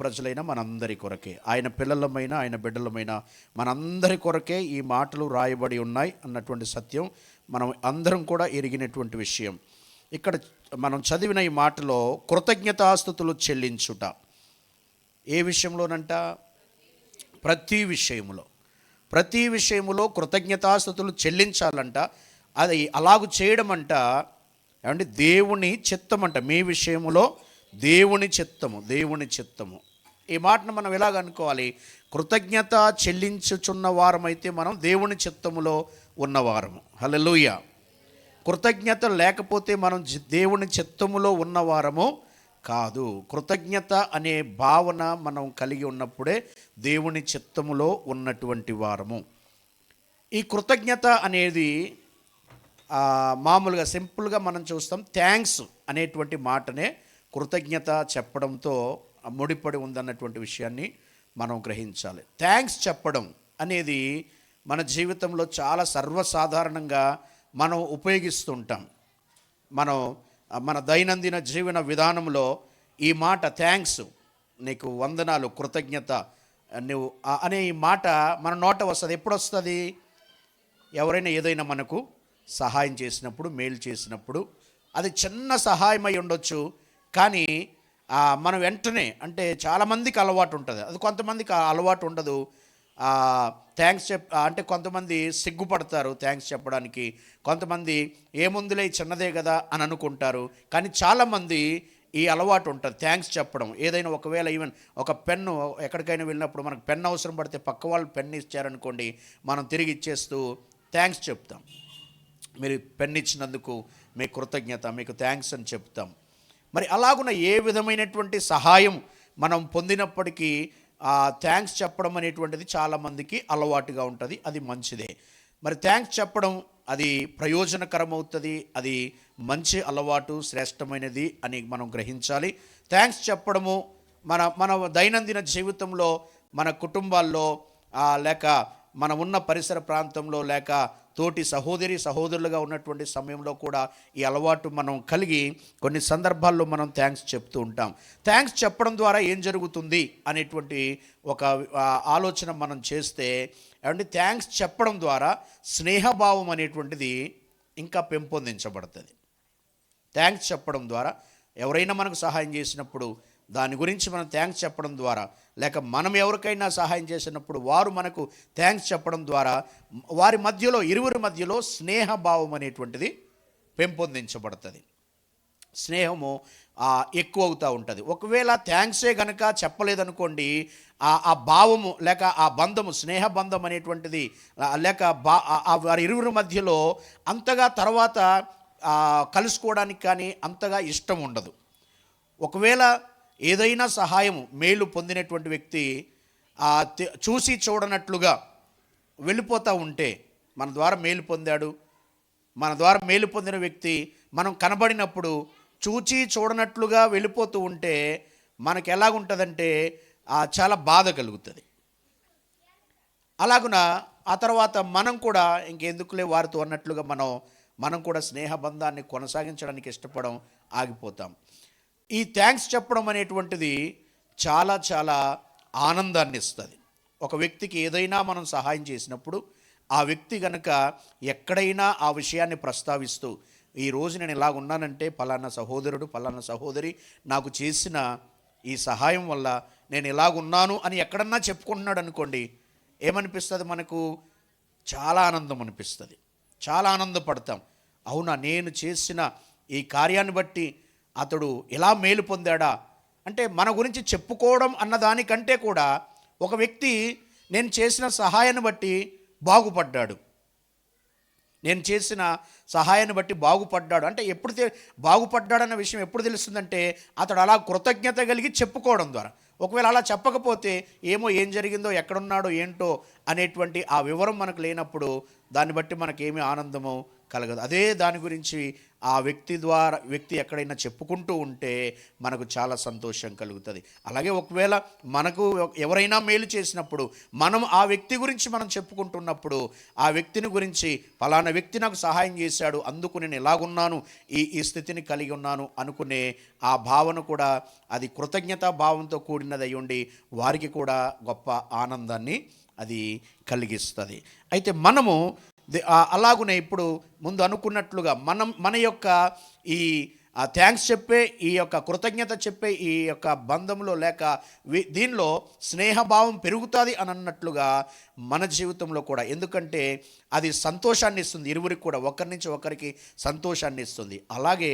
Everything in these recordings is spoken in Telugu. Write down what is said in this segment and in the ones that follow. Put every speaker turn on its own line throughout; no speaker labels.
ప్రజలైన మనందరి కొరకే, ఆయన పిల్లలమైన ఆయన బిడ్డలమైన మనందరి కొరకే ఈ మాటలు రాయబడి ఉన్నాయి అన్నటువంటి సత్యం మనం అందరం కూడా ఎరిగినటువంటి విషయం. ఇక్కడ మనం చదివిన ఈ మాటలో కృతజ్ఞతాస్తుతులు చెల్లించుట ఏ విషయంలోనంట? ప్రతి విషయములో కృతజ్ఞతాస్తుతులు చెల్లించాలంట. అది అలాగూ చేయడం అంట ఏమంటే దేవుని చిత్తం అంట. మీ విషయములో దేవుని చిత్తము. ఈ మాటను మనం ఎలాగ అనుకోవాలి? కృతజ్ఞత చెల్లించుచున్న వారమైతే మనం దేవుని చిత్తములో ఉన్నవారము. హల్లెలూయా. కృతజ్ఞత లేకపోతే మనం దేవుని చిత్తములో ఉన్నవారము కాదు. కృతజ్ఞత అనే భావన మనం కలిగి ఉన్నప్పుడే దేవుని చిత్తములో ఉన్నటువంటి వారము. ఈ కృతజ్ఞత అనేది మామూలుగా సింపుల్గా మనం చూస్తాం. థ్యాంక్స్ అనేటువంటి మాటనే కృతజ్ఞత చెప్పడంతో ముడిపడి ఉందన్నటువంటి విషయాన్ని మనం గ్రహించాలి. థ్యాంక్స్ చెప్పడం అనేది మన జీవితంలో చాలా సర్వసాధారణంగా మనం ఉపయోగిస్తుంటాం. మన దైనందిన జీవన విధానంలో ఈ మాట థ్యాంక్స్, నీకు వందనాలు, కృతజ్ఞత నువ్వు అనే ఈ మాట మన నోట వస్తుంది. ఎప్పుడు వస్తుంది? ఎవరైనా ఏదైనా మనకు సహాయం చేసినప్పుడు, మేలు చేసినప్పుడు. అది చిన్న సహాయం అయి ఉండొచ్చు, కానీ మనం వెంటనే, అంటే చాలామందికి అలవాటు ఉంటుంది, అది కొంతమందికి అలవాటు ఉండదు. థ్యాంక్స్ అంటే కొంతమంది సిగ్గుపడతారు థ్యాంక్స్ చెప్పడానికి, కొంతమంది ఏముందులే చిన్నదే కదా అని అనుకుంటారు. కానీ చాలామంది ఈ అలవాటు ఉంటుంది థ్యాంక్స్ చెప్పడం. ఏదైనా ఒకవేళ ఈవెన్ ఒక పెన్ను, ఎక్కడికైనా వెళ్ళినప్పుడు మనకు పెన్ను అవసరం పడితే పక్క వాళ్ళు పెన్ను ఇచ్చారనుకోండి, మనం తిరిగి ఇచ్చేస్తూ థ్యాంక్స్ చెప్తాం. మీరు పెన్ను ఇచ్చినందుకు మీకు కృతజ్ఞత, మీకు థ్యాంక్స్ అని చెప్తాం. మరి అలాగున్న ఏ విధమైనటువంటి సహాయం మనం పొందినప్పటికీ థ్యాంక్స్ చెప్పడం అనేటువంటిది చాలామందికి అలవాటుగా ఉంటుంది. అది మంచిదే. మరి థ్యాంక్స్ చెప్పడం అది ప్రయోజనకరమవుతుంది, అది మంచి అలవాటు, శ్రేష్టమైనది అని మనం గ్రహించాలి. థ్యాంక్స్ చెప్పడము మన దైనందిన జీవితంలో, మన కుటుంబాల్లో, లేక మనం ఉన్న పరిసర ప్రాంతంలో, లేక తోటి సహోదరులుగా ఉన్నటువంటి సమయంలో కూడా ఈ అలవాటు మనం కలిగి కొన్ని సందర్భాల్లో మనం థ్యాంక్స్ చెప్తూ ఉంటాం. థ్యాంక్స్ చెప్పడం ద్వారా ఏం జరుగుతుంది అనేటువంటి ఒక ఆలోచన మనం చేస్తే, అంటే థ్యాంక్స్ చెప్పడం ద్వారా స్నేహభావం అనేటువంటిది ఇంకా పెంపొందించబడుతుంది. థ్యాంక్స్ చెప్పడం ద్వారా ఎవరైనా మనకు సహాయం చేసినప్పుడు దాని గురించి మనం థ్యాంక్స్ చెప్పడం ద్వారా, లేక మనం ఎవరికైనా సహాయం చేసినప్పుడు వారు మనకు థ్యాంక్స్ చెప్పడం ద్వారా వారి మధ్యలో, ఇరువురి మధ్యలో స్నేహభావం అనేటువంటిది పెంపొందించబడుతుంది. స్నేహము ఎక్కువ అవుతూ ఉంటుంది. ఒకవేళ థ్యాంక్సే కనుక చెప్పలేదనుకోండి, ఆ భావము లేక ఆ బంధము, స్నేహబంధం అనేటువంటిది లేక వారి ఇరువురి మధ్యలో అంతగా తర్వాత కలుసుకోవడానికి కానీ అంతగా ఇష్టం ఉండదు. ఒకవేళ ఏదైనా సహాయము, మేలు పొందినటువంటి వ్యక్తి చూసి చూడనట్లుగా వెళ్ళిపోతూ ఉంటే, మన ద్వారా మేలు పొందాడు, మన ద్వారా మేలు పొందిన వ్యక్తి మనం కనబడినప్పుడు చూచి చూడనట్లుగా వెళ్ళిపోతూ ఉంటే మనకు ఎలాగుంటుందంటే చాలా బాధ కలుగుతుంది. అలాగున ఆ తర్వాత మనం కూడా ఇంకెందుకులే వారితో అన్నట్లుగా మనం కూడా స్నేహబంధాన్ని కొనసాగించడానికి ఇష్టపడం ఆగిపోతాం. ఈ థ్యాంక్స్ చెప్పడం అనేటువంటిది చాలా చాలా ఆనందాన్ని ఇస్తుంది. ఒక వ్యక్తికి ఏదైనా మనం సహాయం చేసినప్పుడు ఆ వ్యక్తి కనుక ఎక్కడైనా ఆ విషయాన్ని ప్రస్తావిస్తూ, ఈరోజు నేను ఇలాగ ఉన్నానంటే పలానా సహోదరుడు, పలానా సహోదరి నాకు చేసిన ఈ సహాయం వల్ల నేను ఇలాగున్నాను అని ఎక్కడన్నా చెప్పుకుంటున్నాడు అనుకోండి, ఏమనిపిస్తుంది? మనకు చాలా ఆనందం అనిపిస్తుంది, చాలా ఆనందపడతాం. అవునా, నేను చేసిన ఈ కార్యాన్ని బట్టి అతడు ఎలా మేలు పొందాడా అంటే, మన గురించి చెప్పుకోవడం అన్నదానికంటే కూడా ఒక వ్యక్తి నేను చేసిన సహాయాన్ని బట్టి బాగుపడ్డాడు, నేను చేసిన సహాయాన్ని బట్టి బాగుపడ్డాడు అంటే ఎప్పుడు బాగుపడ్డాడన్న విషయం ఎప్పుడు తెలుస్తుందంటే, అతడు అలా కృతజ్ఞత కలిగి చెప్పుకోవడం ద్వారా. ఒకవేళ అలా చెప్పకపోతే ఏం జరిగిందో, ఎక్కడున్నాడో ఏంటో అనేటువంటి ఆ వివరం మనకు లేనప్పుడు దాన్ని బట్టి మనకేమీ ఆనందమో కలగదు. అదే దాని గురించి ఆ వ్యక్తి ఎక్కడైనా చెప్పుకుంటూ ఉంటే మనకు చాలా సంతోషం కలుగుతుంది. అలాగే ఒకవేళ మనకు ఎవరైనా మేలు చేసినప్పుడు మనం ఆ వ్యక్తి గురించి మనం చెప్పుకుంటున్నప్పుడు ఆ వ్యక్తిని గురించి ఫలానా వ్యక్తి నాకు సహాయం చేశాడు, అందుకు నేను ఎలాగున్నాను, ఈ స్థితిని కలిగి ఉన్నాను అనుకునే ఆ భావన కూడా అది కృతజ్ఞతా భావంతో కూడినది అయి ఉండి వారికి కూడా గొప్ప ఆనందాన్ని అది కలిగిస్తుంది. అయితే మనము అలాగునే ఇప్పుడు ముందు అనుకున్నట్లుగా మన యొక్క ఈ థ్యాంక్స్ చెప్పే ఈ యొక్క కృతజ్ఞత చెప్పే ఈ యొక్క బంధంలో లేక దీనిలో స్నేహభావం పెరుగుతుంది అని అన్నట్లుగా మన జీవితంలో కూడా, ఎందుకంటే అది సంతోషాన్ని ఇస్తుంది ఇరువురికి కూడా, ఒకరి నుంచి ఒకరికి సంతోషాన్ని ఇస్తుంది. అలాగే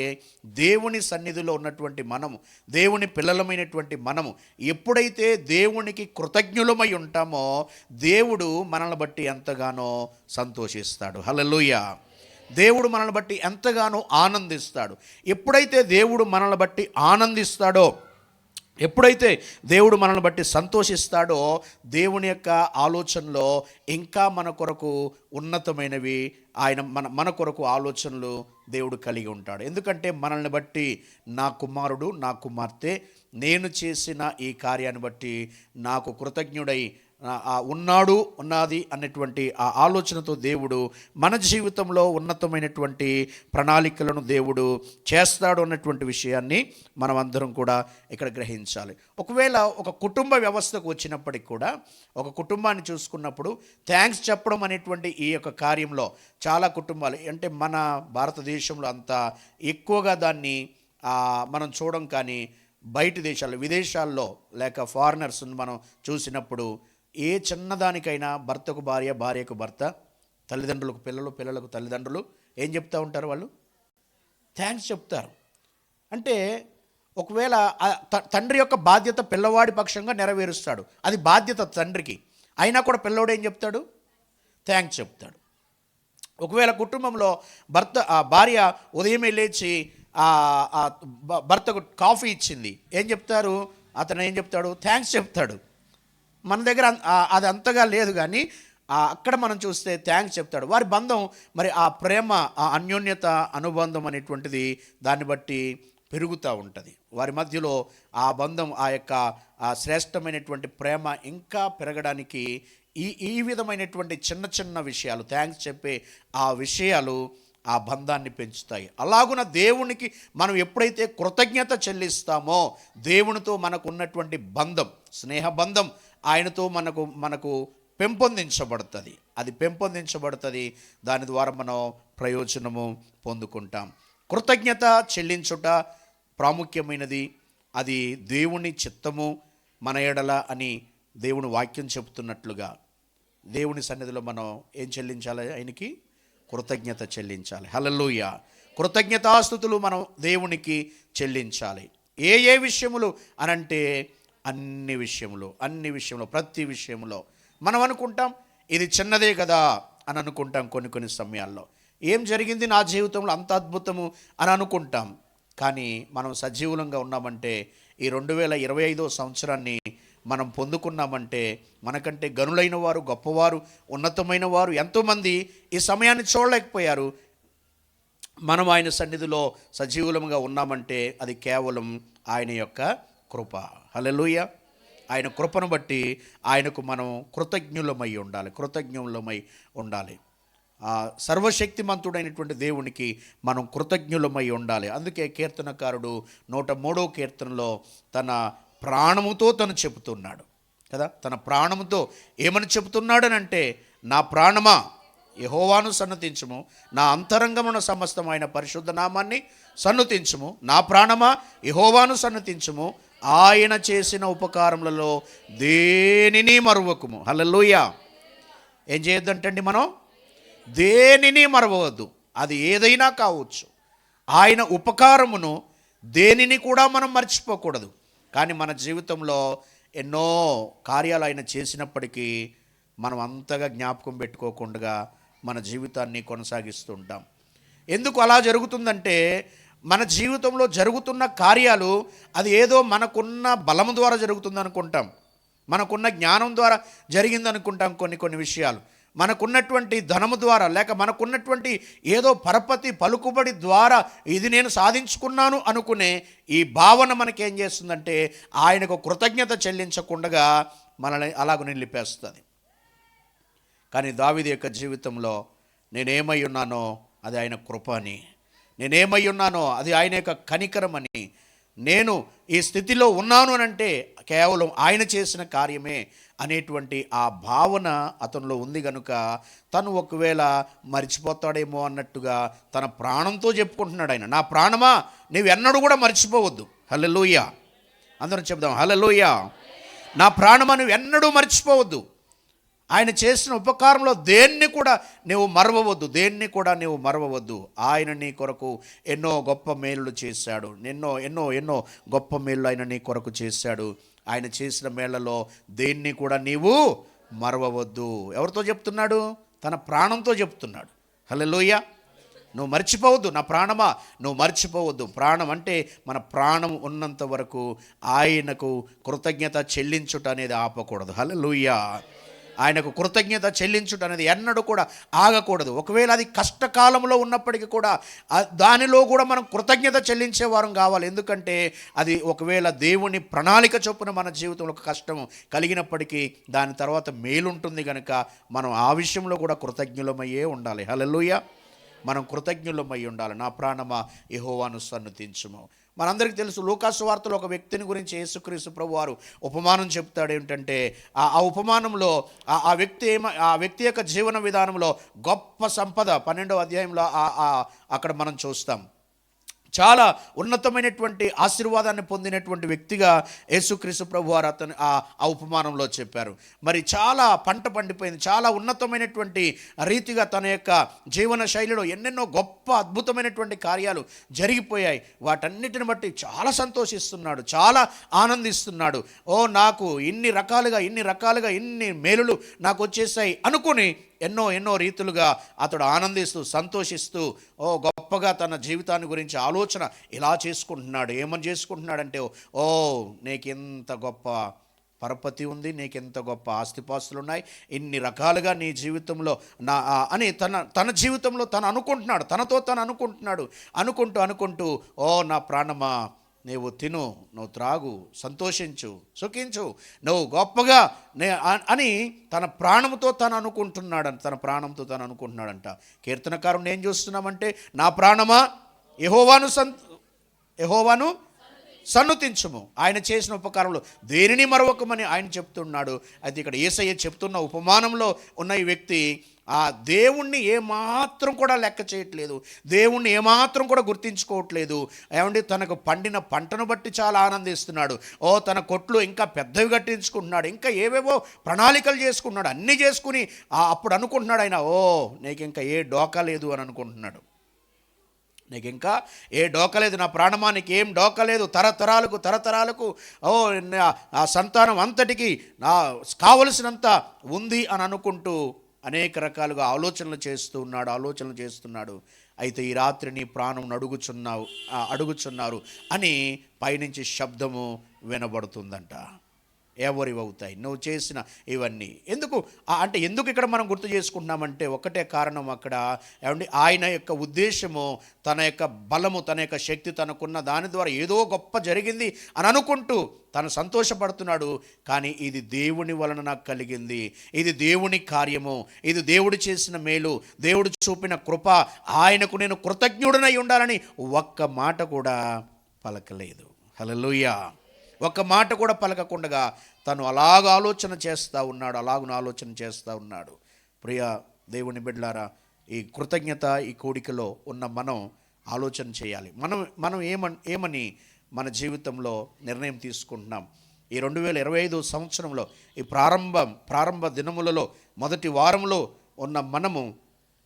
దేవుని సన్నిధిలో ఉన్నటువంటి మనము, దేవుని పిల్లలమైనటువంటి మనము ఎప్పుడైతే దేవునికి కృతజ్ఞులమై ఉంటామో దేవుడు మనల్ని బట్టి ఎంతగానో సంతోషిస్తాడు. హల్లెలూయా. దేవుడు మనల్ని బట్టి ఎంతగానో ఆనందిస్తాడు. ఎప్పుడైతే దేవుడు మనల్ని బట్టి ఆనందిస్తాడో, ఎప్పుడైతే దేవుడు మనల్ని బట్టి సంతోషిస్తాడో దేవుని యొక్క ఆలోచనలో ఇంకా మన కొరకు ఉన్నతమైనవి ఆయన మన కొరకు ఆలోచనలు దేవుడు కలిగి ఉంటాడు. ఎందుకంటే మనల్ని బట్టి నా కుమారుడు నా కుమార్తె నేను చేసిన ఈ కార్యాన్ని బట్టి నాకు కృతజ్ఞుడై ఉన్నది అన్నటువంటి ఆ ఆలోచనతో దేవుడు మన జీవితంలో ఉన్నతమైనటువంటి ప్రణాళికలను దేవుడు చేస్తాడు అన్నటువంటి విషయాన్ని మనం అందరం కూడా ఇక్కడ గ్రహించాలి. ఒకవేళ ఒక కుటుంబ వ్యవస్థకు వచ్చినప్పటికి కూడా, ఒక కుటుంబాన్ని చూసుకున్నప్పుడు థ్యాంక్స్ చెప్పడం అనేటువంటి ఈ యొక్క కార్యంలో చాలా కుటుంబాలు, అంటే మన భారతదేశంలో అంత ఎక్కువగా దాన్ని మనం చూడం, కానీ బయట దేశాల్లో విదేశాల్లో లేక ఫారినర్స్ని మనం చూసినప్పుడు ఏ చిన్నదానికైనా భర్తకు భార్య, భార్యకు భర్త, తల్లిదండ్రులకు పిల్లలు, పిల్లలకు తల్లిదండ్రులు ఏం చెప్తూ ఉంటారు? వాళ్ళు థ్యాంక్స్ చెప్తారు. అంటే ఒకవేళ తండ్రి యొక్క బాధ్యత పిల్లవాడి పక్షంగా నెరవేరుస్తాడు, అది బాధ్యత తండ్రికి. అయినా కూడా పిల్లవాడు ఏం చెప్తాడు? థ్యాంక్స్ చెప్తాడు. ఒకవేళ కుటుంబంలో భార్య ఉదయమే లేచి భర్తకు కాఫీ ఇచ్చింది, ఏం చెప్తారు? అతను ఏం చెప్తాడు? థ్యాంక్స్ చెప్తాడు. మన దగ్గర అది అంతగా లేదు, కానీ అక్కడ మనం చూస్తే థ్యాంక్స్ చెప్తాడు. వారి బంధం మరి ఆ ప్రేమ, ఆ అన్యోన్యత, అనుబంధం అనేటువంటిది దాన్ని బట్టి పెరుగుతూ ఉంటుంది. వారి మధ్యలో ఆ బంధం, ఆ యొక్క శ్రేష్టమైనటువంటి ప్రేమ ఇంకా పెరగడానికి ఈ విధమైనటువంటి చిన్న చిన్న విషయాలు, థ్యాంక్స్ చెప్పే ఆ విషయాలు ఆ బంధాన్ని పెంచుతాయి. అలాగున దేవునికి మనం ఎప్పుడైతే కృతజ్ఞత చెల్లిస్తామో దేవునితో మనకు ఉన్నటువంటి బంధం, స్నేహబంధం ఆయనతో మనకు పెంపొందించబడుతుంది. అది పెంపొందించబడుతుంది, దాని ద్వారా మనం ప్రయోజనము పొందుకుంటాం. కృతజ్ఞత చెల్లించుట ప్రాముఖ్యమైనది. అది దేవుని చిత్తము మన ఎడల అని దేవుని వాక్యం చెబుతున్నట్లుగా దేవుని సన్నిధిలో మనం ఏం చెల్లించాలి? ఆయనకి కృతజ్ఞత చెల్లించాలి. హల్లెలూయా. కృతజ్ఞతాస్తుతులు మనం దేవునికి చెల్లించాలి. ఏ విషయములు అనంటే అన్ని విషయంలో ప్రతి విషయంలో మనం అనుకుంటాం ఇది చిన్నదే కదా అని అనుకుంటాం. కొన్ని సమయాల్లో ఏం జరిగింది నా జీవితంలో అంత అద్భుతము అని అనుకుంటాం. కానీ మనం సజీవులంగా ఉన్నామంటే, ఈ 2025వ సంవత్సరాన్ని మనం పొందుకున్నామంటే, మనకంటే గనులైన వారు, గొప్పవారు, ఉన్నతమైన వారు ఎంతోమంది ఈ సమయాన్ని చూడలేకపోయారు. మనం ఆయన సన్నిధిలో సజీవులంగా ఉన్నామంటే అది కేవలం ఆయన యొక్క కృప. హల్లెలూయా. ఆయన కృపను బట్టి ఆయనకు మనం కృతజ్ఞులమై ఉండాలి. సర్వశక్తిమంతుడైనటువంటి దేవునికి మనం కృతజ్ఞులమై ఉండాలి. అందుకే కీర్తనకారుడు 103వ కీర్తనలో తన ప్రాణముతో తను చెబుతున్నాడు కదా, తన ప్రాణముతో ఏమని చెబుతున్నాడనంటే, నా ప్రాణమా యెహోవాను సన్నతించుము, నా అంతరంగమున సమస్తమైన పరిశుద్ధ నామాన్ని సన్నతించుము, నా ప్రాణమా యెహోవాను సన్నతించుము, ఆయన చేసిన ఉపకారములలో దేనిని మరువకుము. హల్లెలూయా. ఏం చేయొద్దంటండి? మనం దేనిని మరవవద్దు. అది ఏదైనా కావచ్చు. ఆయన ఉపకారమును దేనిని కూడా మనం మర్చిపోకూడదు. కానీ మన జీవితంలో ఎన్నో కార్యాలు ఆయన చేసినప్పటికీ మనం అంతగా జ్ఞాపకం పెట్టుకోకుండా మన జీవితాన్ని కొనసాగిస్తూ ఉంటాం. ఎందుకు అలా జరుగుతుందంటే, మన జీవితంలో జరుగుతున్న కార్యాలు అది ఏదో మనకున్న బలం ద్వారా జరుగుతుంది అనుకుంటాం, మనకున్న జ్ఞానం ద్వారా జరిగిందనుకుంటాం. కొన్ని విషయాలు మనకున్నటువంటి ధనము ద్వారా, లేక మనకున్నటువంటి ఏదో పరపతి పలుకుబడి ద్వారా ఇది నేను సాధించుకున్నాను అనుకునే ఈ భావన మనకేం చేస్తుందంటే ఆయనకు కృతజ్ఞత చెల్లించకుండా మనల్ని అలాగ నిలిపేస్తుంది. కానీ దావీదు యొక్క జీవితంలో నేనేమై ఉన్నానో అది ఆయన కృప అని, నేనేమై ఉన్నానో అది ఆయన యొక్క కనికరం అని, నేను ఈ స్థితిలో ఉన్నాను అనంటే కేవలం ఆయన చేసిన కార్యమే అనేటువంటి ఆ భావన అతనిలో ఉంది కనుక తను ఒకవేళ మర్చిపోతాడేమో అన్నట్టుగా తన ప్రాణంతో చెప్పుకుంటున్నాడు ఆయన, నా ప్రాణమా నీవెన్నడూ కూడా మర్చిపోవద్దు. హల్లెలూయా, అందరం చెప్దాం హల్లెలూయా. నా ప్రాణమా నువ్వెన్నడూ మర్చిపోవద్దు. ఆయన చేసిన ఉపకారంలో దేన్ని కూడా నువ్వు మరవవద్దు, దేన్ని కూడా నువ్వు మరవవద్దు. ఆయన నీ కొరకు ఎన్నో గొప్ప మేళ్ళు చేశాడు, ఎన్నో ఎన్నో ఎన్నో గొప్ప మేళ్ళు ఆయన నీ కొరకు చేశాడు. ఆయన చేసిన మేళ్లలో దేన్ని కూడా నీవు మరవవద్దు. ఎవరితో చెప్తున్నాడు? తన ప్రాణంతో చెప్తున్నాడు. హల్లెలూయా. నువ్వు మర్చిపోవద్దు, నా ప్రాణమా నువ్వు మర్చిపోవద్దు. ప్రాణం అంటే మన ప్రాణం ఉన్నంత వరకు ఆయనకు కృతజ్ఞత చెల్లించుట అనేది ఆపకూడదు. హల్లెలూయా. ఆయనకు కృతజ్ఞత చెల్లించుట అనేది ఎన్నడూ కూడా ఆగకూడదు. ఒకవేళ అది కష్టకాలంలో ఉన్నప్పటికీ కూడా దానిలో కూడా మనం కృతజ్ఞత చెల్లించే వారం కావాలి. ఎందుకంటే అది ఒకవేళ దేవుని ప్రణాళిక చొప్పున మన జీవితంలో ఒక కష్టం కలిగినప్పటికీ దాని తర్వాత మేలుంటుంది కనుక మనం ఆ విషయంలో కూడా కృతజ్ఞులమయ్యే ఉండాలి. హల్లెలూయా. మనం కృతజ్ఞులమై ఉండాలి. నా ప్రాణమా యెహోవాను సన్నుతించుము. మనందరికీ తెలుసు, లూకాసు వార్తలో ఒక వ్యక్తిని గురించి యేసుక్రీస్తు ప్రభు వారు ఉపమానం చెప్తాడు. ఏంటంటే ఆ ఉపమానంలో ఆ వ్యక్తి యొక్క జీవన విధానంలో గొప్ప సంపద 12వ అధ్యాయంలో అక్కడ మనం చూస్తాం. చాలా ఉన్నతమైనటువంటి ఆశీర్వాదాన్ని పొందినటువంటి వ్యక్తిగా యేసుక్రీస్తు ప్రభు వారు అతను ఆ ఉపమానంలో చెప్పారు. మరి చాలా పంట పండిపోయింది, చాలా ఉన్నతమైనటువంటి రీతిగా తన యొక్క జీవన శైలిలో ఎన్నెన్నో గొప్ప అద్భుతమైనటువంటి కార్యాలు జరిగిపోయాయి. వాటన్నిటిని బట్టి చాలా సంతోషిస్తున్నాడు, చాలా ఆనందిస్తున్నాడు. నాకు ఇన్ని రకాలుగా ఇన్ని మేలులు నాకు వచ్చేసాయి అనుకుని ఎన్నో రీతులుగా అతడు ఆనందిస్తూ సంతోషిస్తూ గొప్పగా తన జీవితాన్ని గురించి ఆలోచన ఇలా చేసుకుంటున్నాడు. ఏమని చేసుకుంటున్నాడంటే, నీకెంత గొప్ప పరపతి ఉంది, నీకెంత గొప్ప ఆస్తిపాస్తులు ఉన్నాయి, ఇన్ని రకాలుగా నీ జీవితంలో అని తన జీవితంలో తను అనుకుంటున్నాడు, తనతో తను అనుకుంటూ నా ప్రాణమా నీవు తిను, నువ్వు త్రాగు, సంతోషించు, సుఖించు, నువ్వు గొప్పగా అని తన ప్రాణంతో తను అనుకుంటున్నాడంట. కీర్తనకారుని ఏం చూస్తున్నామంటే, నా ప్రాణమా యెహోవాను సన్నుతించుము, ఆయన చేసిన ఉపకారంలో దేనిని మరొకమని ఆయన చెప్తున్నాడు. అయితే ఇక్కడ యేసయ్య చెప్తున్న ఉపమానంలో ఉన్న ఈ వ్యక్తి ఆ దేవుణ్ణి ఏమాత్రం కూడా లెక్క చేయట్లేదు, దేవుణ్ణి ఏమాత్రం కూడా గుర్తించుకోవట్లేదు. ఏమంటే తనకు పండిన పంటను బట్టి చాలా ఆనందిస్తున్నాడు. తన కొట్లు ఇంకా పెద్దవి కట్టించుకుంటున్నాడు, ఇంకా ఏవేవో ప్రణాళికలు చేసుకుంటున్నాడు. అన్నీ చేసుకుని అప్పుడు అనుకుంటున్నాడు ఆయన, నీకు ఇంకా ఏ డోకా లేదు అని అనుకుంటున్నాడు. నీకు ఇంకా ఏ డోకలేదు, నా ప్రాణమానికి ఏం డోకలేదు, తరతరాలకు ఆ సంతానం అంతటికి నా కావలసినంత ఉంది అని అనుకుంటూ అనేక రకాలుగా ఆలోచనలు చేస్తున్నాడు. అయితే ఈ రాత్రి నీ ప్రాణం అడుగుచున్నారు అని పైనుంచి శబ్దము వినబడుతుందంట. ఎవరివవుతాయి నువ్వు చేసిన ఇవన్నీ? ఎందుకు ఇక్కడ మనం గుర్తు చేసుకుంటున్నామంటే ఒకటే కారణం. అక్కడ ఏమండి ఆయన యొక్క ఉద్దేశము, తన యొక్క బలము, తన యొక్క శక్తి, తనకున్న దాని ద్వారా ఏదో గొప్ప జరిగింది అని అనుకుంటూ తను సంతోషపడుతున్నాడు. కానీ ఇది దేవుని వలన నాకు కలిగింది, ఇది దేవుని కార్యము, ఇది దేవుడు చేసిన మేలు, దేవుడు చూపిన కృప, ఆయనకు నేను కృతజ్ఞుడనై ఉండాలని ఒక్క మాట కూడా పలకలేదు. హల్లెలూయా. ఒక్క మాట కూడా పలకకుండా తను అలాగ ఆలోచన చేస్తూ ఉన్నాడు. ప్రియ దేవుని బిడ్డలారా, ఈ కృతజ్ఞత ఈ కూడికలో ఉన్న మనం ఆలోచన చేయాలి. మనం ఏమని మన జీవితంలో నిర్ణయం తీసుకుంటున్నాం? ఈ 2025 సంవత్సరంలో ఈ ప్రారంభ దినములలో మొదటి వారంలో ఉన్న మనము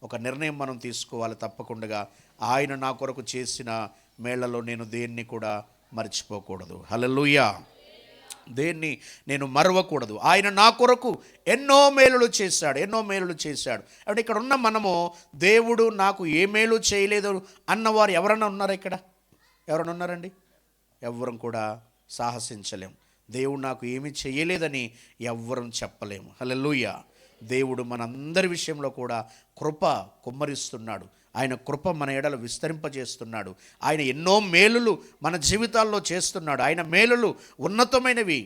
ఒక నిర్ణయం మనం తీసుకోవాలి తప్పకుండా. ఆయన నా కొరకు చేసిన మేళ్లలో నేను దేన్ని కూడా మర్చిపోకూడదు. హల్లెలూయా. దేన్ని నేను మరవకూడదు. ఆయన నా కొరకు ఎన్నో మేలులు చేశాడు. అంటే ఇక్కడ ఉన్న మనము దేవుడు నాకు ఏ మేలు చేయలేదు అన్నవారు ఎవరన్నా ఉన్నారా? ఎవరన్నా ఉన్నారండి? ఎవ్వరం కూడా సాహసించలేం. దేవుడు నాకు ఏమీ చేయలేదని ఎవ్వరం చెప్పలేము. హల్లెలూయా. దేవుడు మనందరి విషయంలో కూడా కృప కుమ్మరిస్తున్నాడు. ఆయన కృప మన ఎడల విస్తరింపజేస్తున్నాడు. ఆయన ఎన్నో మేలులు మన జీవితాల్లో చేస్తున్నాడు. ఆయన మేలులు ఉన్నతమైనవి,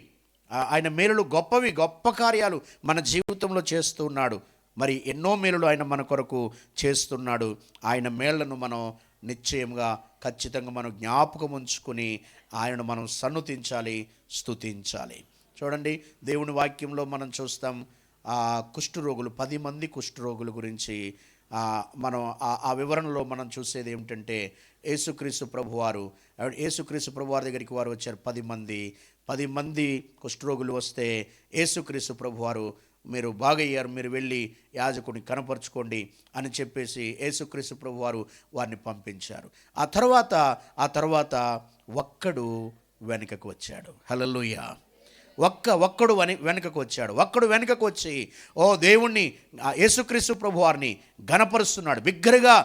ఆయన మేలులు గొప్పవి, గొప్ప కార్యాలు మన జీవితంలో చేస్తున్నాడు. మరి ఎన్నో మేలులు ఆయన మన కొరకు చేస్తున్నాడు. ఆయన మేళ్లను మనం నిశ్చయంగా ఖచ్చితంగా మనం జ్ఞాపకం ఉంచుకుని ఆయనను మనం సన్నుతించాలి, స్తుతించాలి. చూడండి, దేవుని వాక్యంలో మనం చూస్తాం కుష్ఠరోగులు, 10 మంది కుష్ఠరోగుల గురించి మనం ఆ వివరణలో మనం చూసేది ఏమిటంటే, యేసుక్రీస్తు ప్రభువారు దగ్గరికి వారు వచ్చారు. 10 మంది కుష్ఠరోగులు వస్తే యేసుక్రీస్తు ప్రభువారు, మీరు బాగయ్యారు, మీరు వెళ్ళి యాజకుని కనపరుచుకోండి అని చెప్పేసి యేసుక్రీస్తు ప్రభువారు వారిని పంపించారు. ఆ తర్వాత ఒక్కడు వెనుకకు వచ్చాడు. హల్లెలూయా. ఒక్కడు వెనుకకు వచ్చాడు. ఒక్కడు వెనుకకు వచ్చి దేవుణ్ణి, యేసుక్రీస్తు ప్రభువారిని ఘనపరుస్తున్నాడు, బిగ్గరగా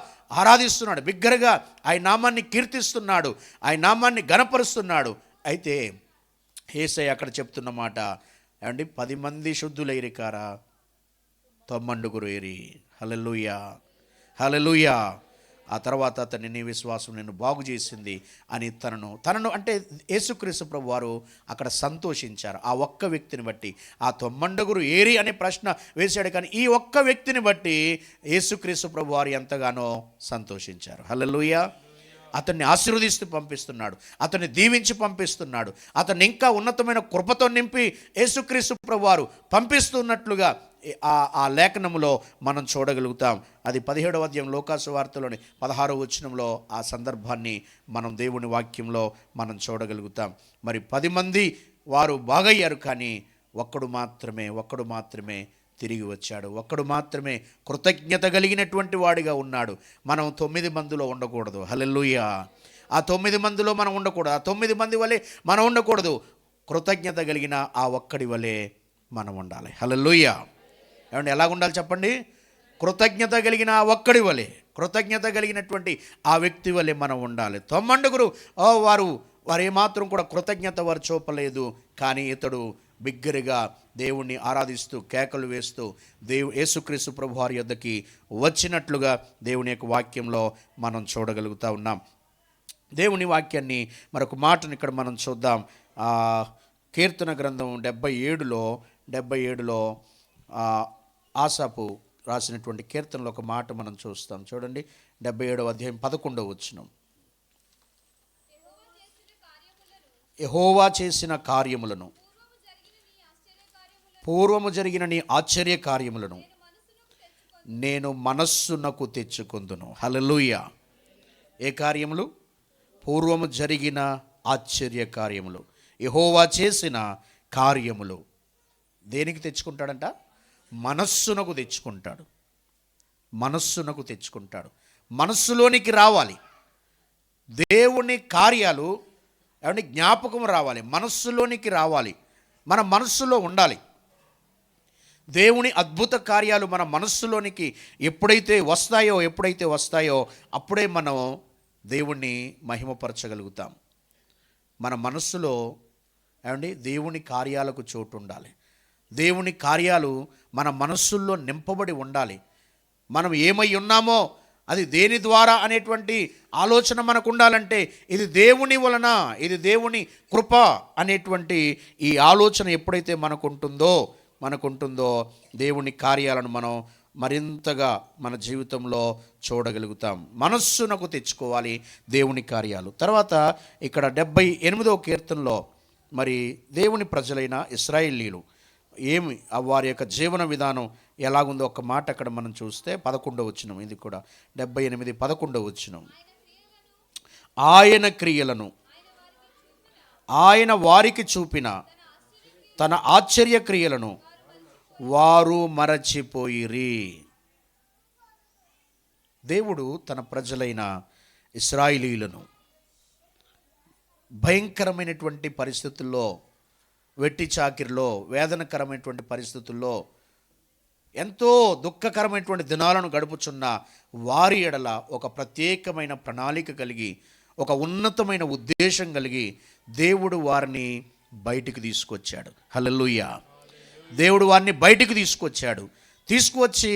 ఆరాధిస్తున్నాడు, బిగ్గరగా ఆయన నామాన్ని కీర్తిస్తున్నాడు, ఆయన నామాన్ని ఘనపరుస్తున్నాడు. అయితే యేసయ్య అక్కడ చెప్తున్న మాట ఏమండి, 10 మంది శుద్ధులైరి కారా, 90 ఏరి. హల్లెలూయా, హల్లెలూయా. ఆ తర్వాత అతన్ని, నీ విశ్వాసం నిన్ను బాగు చేసింది అని తనను అంటే యేసుక్రీస్తు ప్రభు వారు అక్కడ సంతోషించారు. ఆ ఒక్క వ్యక్తిని బట్టి. ఆ 90 ఏరి అనే ప్రశ్న వేశాడు, కానీ ఈ ఒక్క వ్యక్తిని బట్టి యేసుక్రీస్తు ప్రభు వారు ఎంతగానో సంతోషించారు. హల్లెలూయా. అతన్ని ఆశీర్వదిస్తూ పంపిస్తున్నాడు, అతన్ని దీవించి పంపిస్తున్నాడు, అతన్ని ఇంకా ఉన్నతమైన కృపతో నింపి యేసుక్రీస్తు ప్రభువారు పంపిస్తున్నట్లుగా ఆ లేఖనములో మనం చూడగలుగుతాం. అది 17వ అధ్యాయం లూకాసు వార్తలోని 16వ వచనంలో ఆ సందర్భాన్ని మనం దేవుని వాక్యంలో మనం చూడగలుగుతాం. మరి 10 మంది వారు బాగయ్యారు, కానీ ఒక్కడు మాత్రమే తిరిగి వచ్చాడు. ఒక్కడు మాత్రమే కృతజ్ఞత కలిగినటువంటి వాడిగా ఉన్నాడు. మనం 9 మందిలో ఉండకూడదు. హల్లెలూయా. ఆ 9 మందిలో మనం ఉండకూడదు. ఆ 9 మంది వలె మనం ఉండకూడదు. కృతజ్ఞత కలిగిన ఆ ఒక్కడి వలె మనం ఉండాలి. హల్లెలూయా. ఏమంటే ఎలాగ ఉండాలి చెప్పండి? కృతజ్ఞత కలిగిన ఆ ఒక్కడి వలె, కృతజ్ఞత కలిగినటువంటి ఆ వ్యక్తి వలె మనం ఉండాలి. 90 వారు ఏమాత్రం కూడా కృతజ్ఞత వారు చూపలేదు, కానీ ఇతడు బిగ్గరగా దేవుణ్ణి ఆరాధిస్తూ కేకలు వేస్తూ యేసుక్రీస్తు ప్రభువారి యొద్దకి వచ్చినట్లుగా దేవుని యొక్క వాక్యంలో మనం చూడగలుగుతూ ఉన్నాం. దేవుని వాక్యాన్ని మరొక మాటను ఇక్కడ మనం చూద్దాం. కీర్తన గ్రంథం 77లో ఆసాపు రాసినటువంటి కీర్తనలో ఒక మాట మనం చూస్తాం. చూడండి, 77వ అధ్యాయం 11వ వచనం. యెహోవా చేసిన కార్యములను, పూర్వము జరిగిన నీ ఆశ్చర్య కార్యములను నేను మనస్సునకు తెచ్చుకొందును. హల్లెలూయా. ఏ కార్యములు? పూర్వము జరిగిన ఆశ్చర్య కార్యములు, యెహోవా చేసిన కార్యములు. దేనికి తెచ్చుకుంటాడంట? మనస్సునకు తెచ్చుకుంటాడు. మనస్సులోనికి రావాలి. దేవుని కార్యాలు ఏమంటే జ్ఞాపకం రావాలి, మనస్సులోనికి రావాలి, మన మనస్సులో ఉండాలి. దేవుని అద్భుత కార్యాలు మన మనస్సులోనికి ఎప్పుడైతే వస్తాయో అప్పుడే మనం దేవుణ్ణి మహిమపరచగలుగుతాం. మన మనస్సులో ఏమండి దేవుని కార్యాలకు చోటు ఉండాలి. దేవుని కార్యాలు మన మనస్సుల్లో నింపబడి ఉండాలి. మనం ఏమై ఉన్నామో అది దేని ద్వారా అనేటువంటి ఆలోచన మనకు ఉండాలంటే ఇది దేవుని వలన, ఇది దేవుని కృప అనేటువంటి ఈ ఆలోచన ఎప్పుడైతే మనకుంటుందో దేవుని కార్యాలను మనం మరింతగా మన జీవితంలో చూడగలుగుతాం. మనస్సునకు తెచ్చుకోవాలి దేవుని కార్యాలు. తర్వాత ఇక్కడ 78వ కీర్తనలో మరి దేవుని ప్రజలైన ఇశ్రాయేలీయులు వారి యొక్క జీవన విధానం ఎలాగుందో ఒక మాట అక్కడ మనం చూస్తే 11వ వచనం. ఇది కూడా 78 11వ వచనం. ఆయన క్రియలను ఆయన వారికి చూపిన తన ఆశ్చర్య క్రియలను వారు మరచిపోయిరి. దేవుడు తన ప్రజలైన ఇశ్రాయేలీయులను భయంకరమైనటువంటి పరిస్థితుల్లో, వెట్టి చాకిరిలో, వేదనకరమైనటువంటి పరిస్థితుల్లో, ఎంతో దుఃఖకరమైనటువంటి దినాలను గడుపుచున్న వారి ఎడల ఒక ప్రత్యేకమైన ప్రణాళిక కలిగి, ఒక ఉన్నతమైన ఉద్దేశం కలిగి దేవుడు వారిని బయటికి తీసుకొచ్చాడు. హల్లెలూయా. దేవుడు వారిని బయటికి తీసుకొచ్చాడు. తీసుకువచ్చి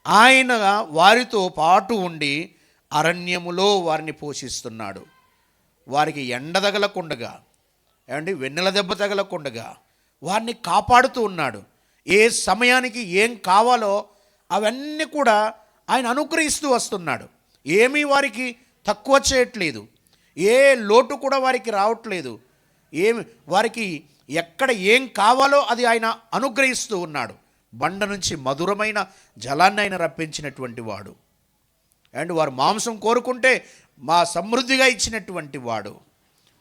ఆయన వారితో పాటు ఉండి అరణ్యములో వారిని పోషిస్తున్నాడు. వారికి ఎండ తగలకుండగా, ఏమండి వెన్నెల దెబ్బ తగలకుండగా వారిని కాపాడుతూ ఉన్నాడు. ఏ సమయానికి ఏం కావాలో అవన్నీ కూడా ఆయన అనుగ్రహిస్తూ వస్తున్నాడు. ఏమీ వారికి తక్కువ చేయట్లేదు, ఏ లోటు కూడా వారికి రావట్లేదు. వారికి ఎక్కడ ఏం కావాలో అది ఆయన అనుగ్రహిస్తూ ఉన్నాడు. బండ నుంచి మధురమైన జలాన్ని ఆయన రప్పించినటువంటి వాడు. అండ్ వారు మాంసం కోరుకుంటే మా సమృద్ధిగా ఇచ్చినటువంటి వాడు.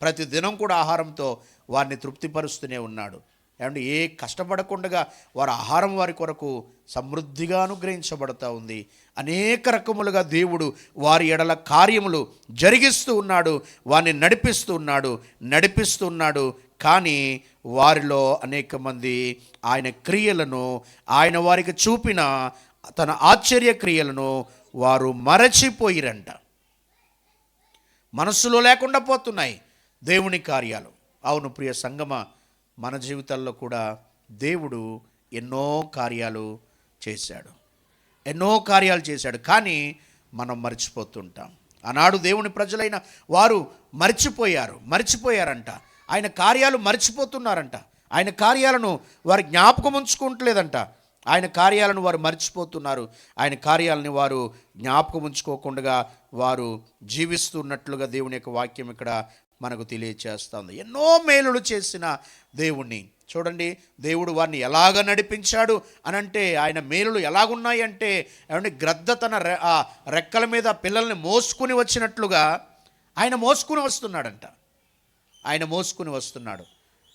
ప్రతి దినం కూడా ఆహారంతో వారిని తృప్తిపరుస్తూనే ఉన్నాడు. అండ్ ఏ కష్టపడకుండా వారి ఆహారం వారి కొరకు సమృద్ధిగా అనుగ్రహించబడుతూ ఉంది. అనేక రకములుగా దేవుడు వారి ఎడల కార్యములు జరిగిస్తూ ఉన్నాడు, వారిని నడిపిస్తూ ఉన్నాడు. కానీ వారిలో అనేక మంది ఆయన క్రియలను, ఆయన వారికి చూపిన తన ఆశ్చర్య క్రియలను వారు మరచిపోయిరంట. మనస్సులో లేకుండా పోతున్నాయి దేవుని కార్యాలు. అవును ప్రియ సంగమ, మన జీవితాల్లో కూడా దేవుడు ఎన్నో కార్యాలు చేశాడు, కానీ మనం మర్చిపోతుంటాం. ఆనాడు దేవుని ప్రజలైన వారు మర్చిపోయారంట. ఆయన కార్యాలు మర్చిపోతున్నారంట. ఆయన కార్యాలను వారు జ్ఞాపకం ఉంచుకోవట్లేదంట. ఆయన కార్యాలను వారు మర్చిపోతున్నారు. ఆయన కార్యాలని వారు జ్ఞాపకం ఉంచుకోకుండా వారు జీవిస్తున్నట్లుగా దేవుని యొక్క వాక్యం ఇక్కడ మనకు తెలియచేస్తుంది. ఎన్నో మేలులు చేసిన దేవుణ్ణి చూడండి. దేవుడు వారిని ఎలాగ నడిపించాడు అనంటే, ఆయన మేలులు ఎలాగున్నాయి అంటే, ఏమంటే గ్రద్ద తన రెక్కల మీద పిల్లల్ని మోసుకుని వచ్చినట్లుగా ఆయన మోసుకుని వస్తున్నాడు.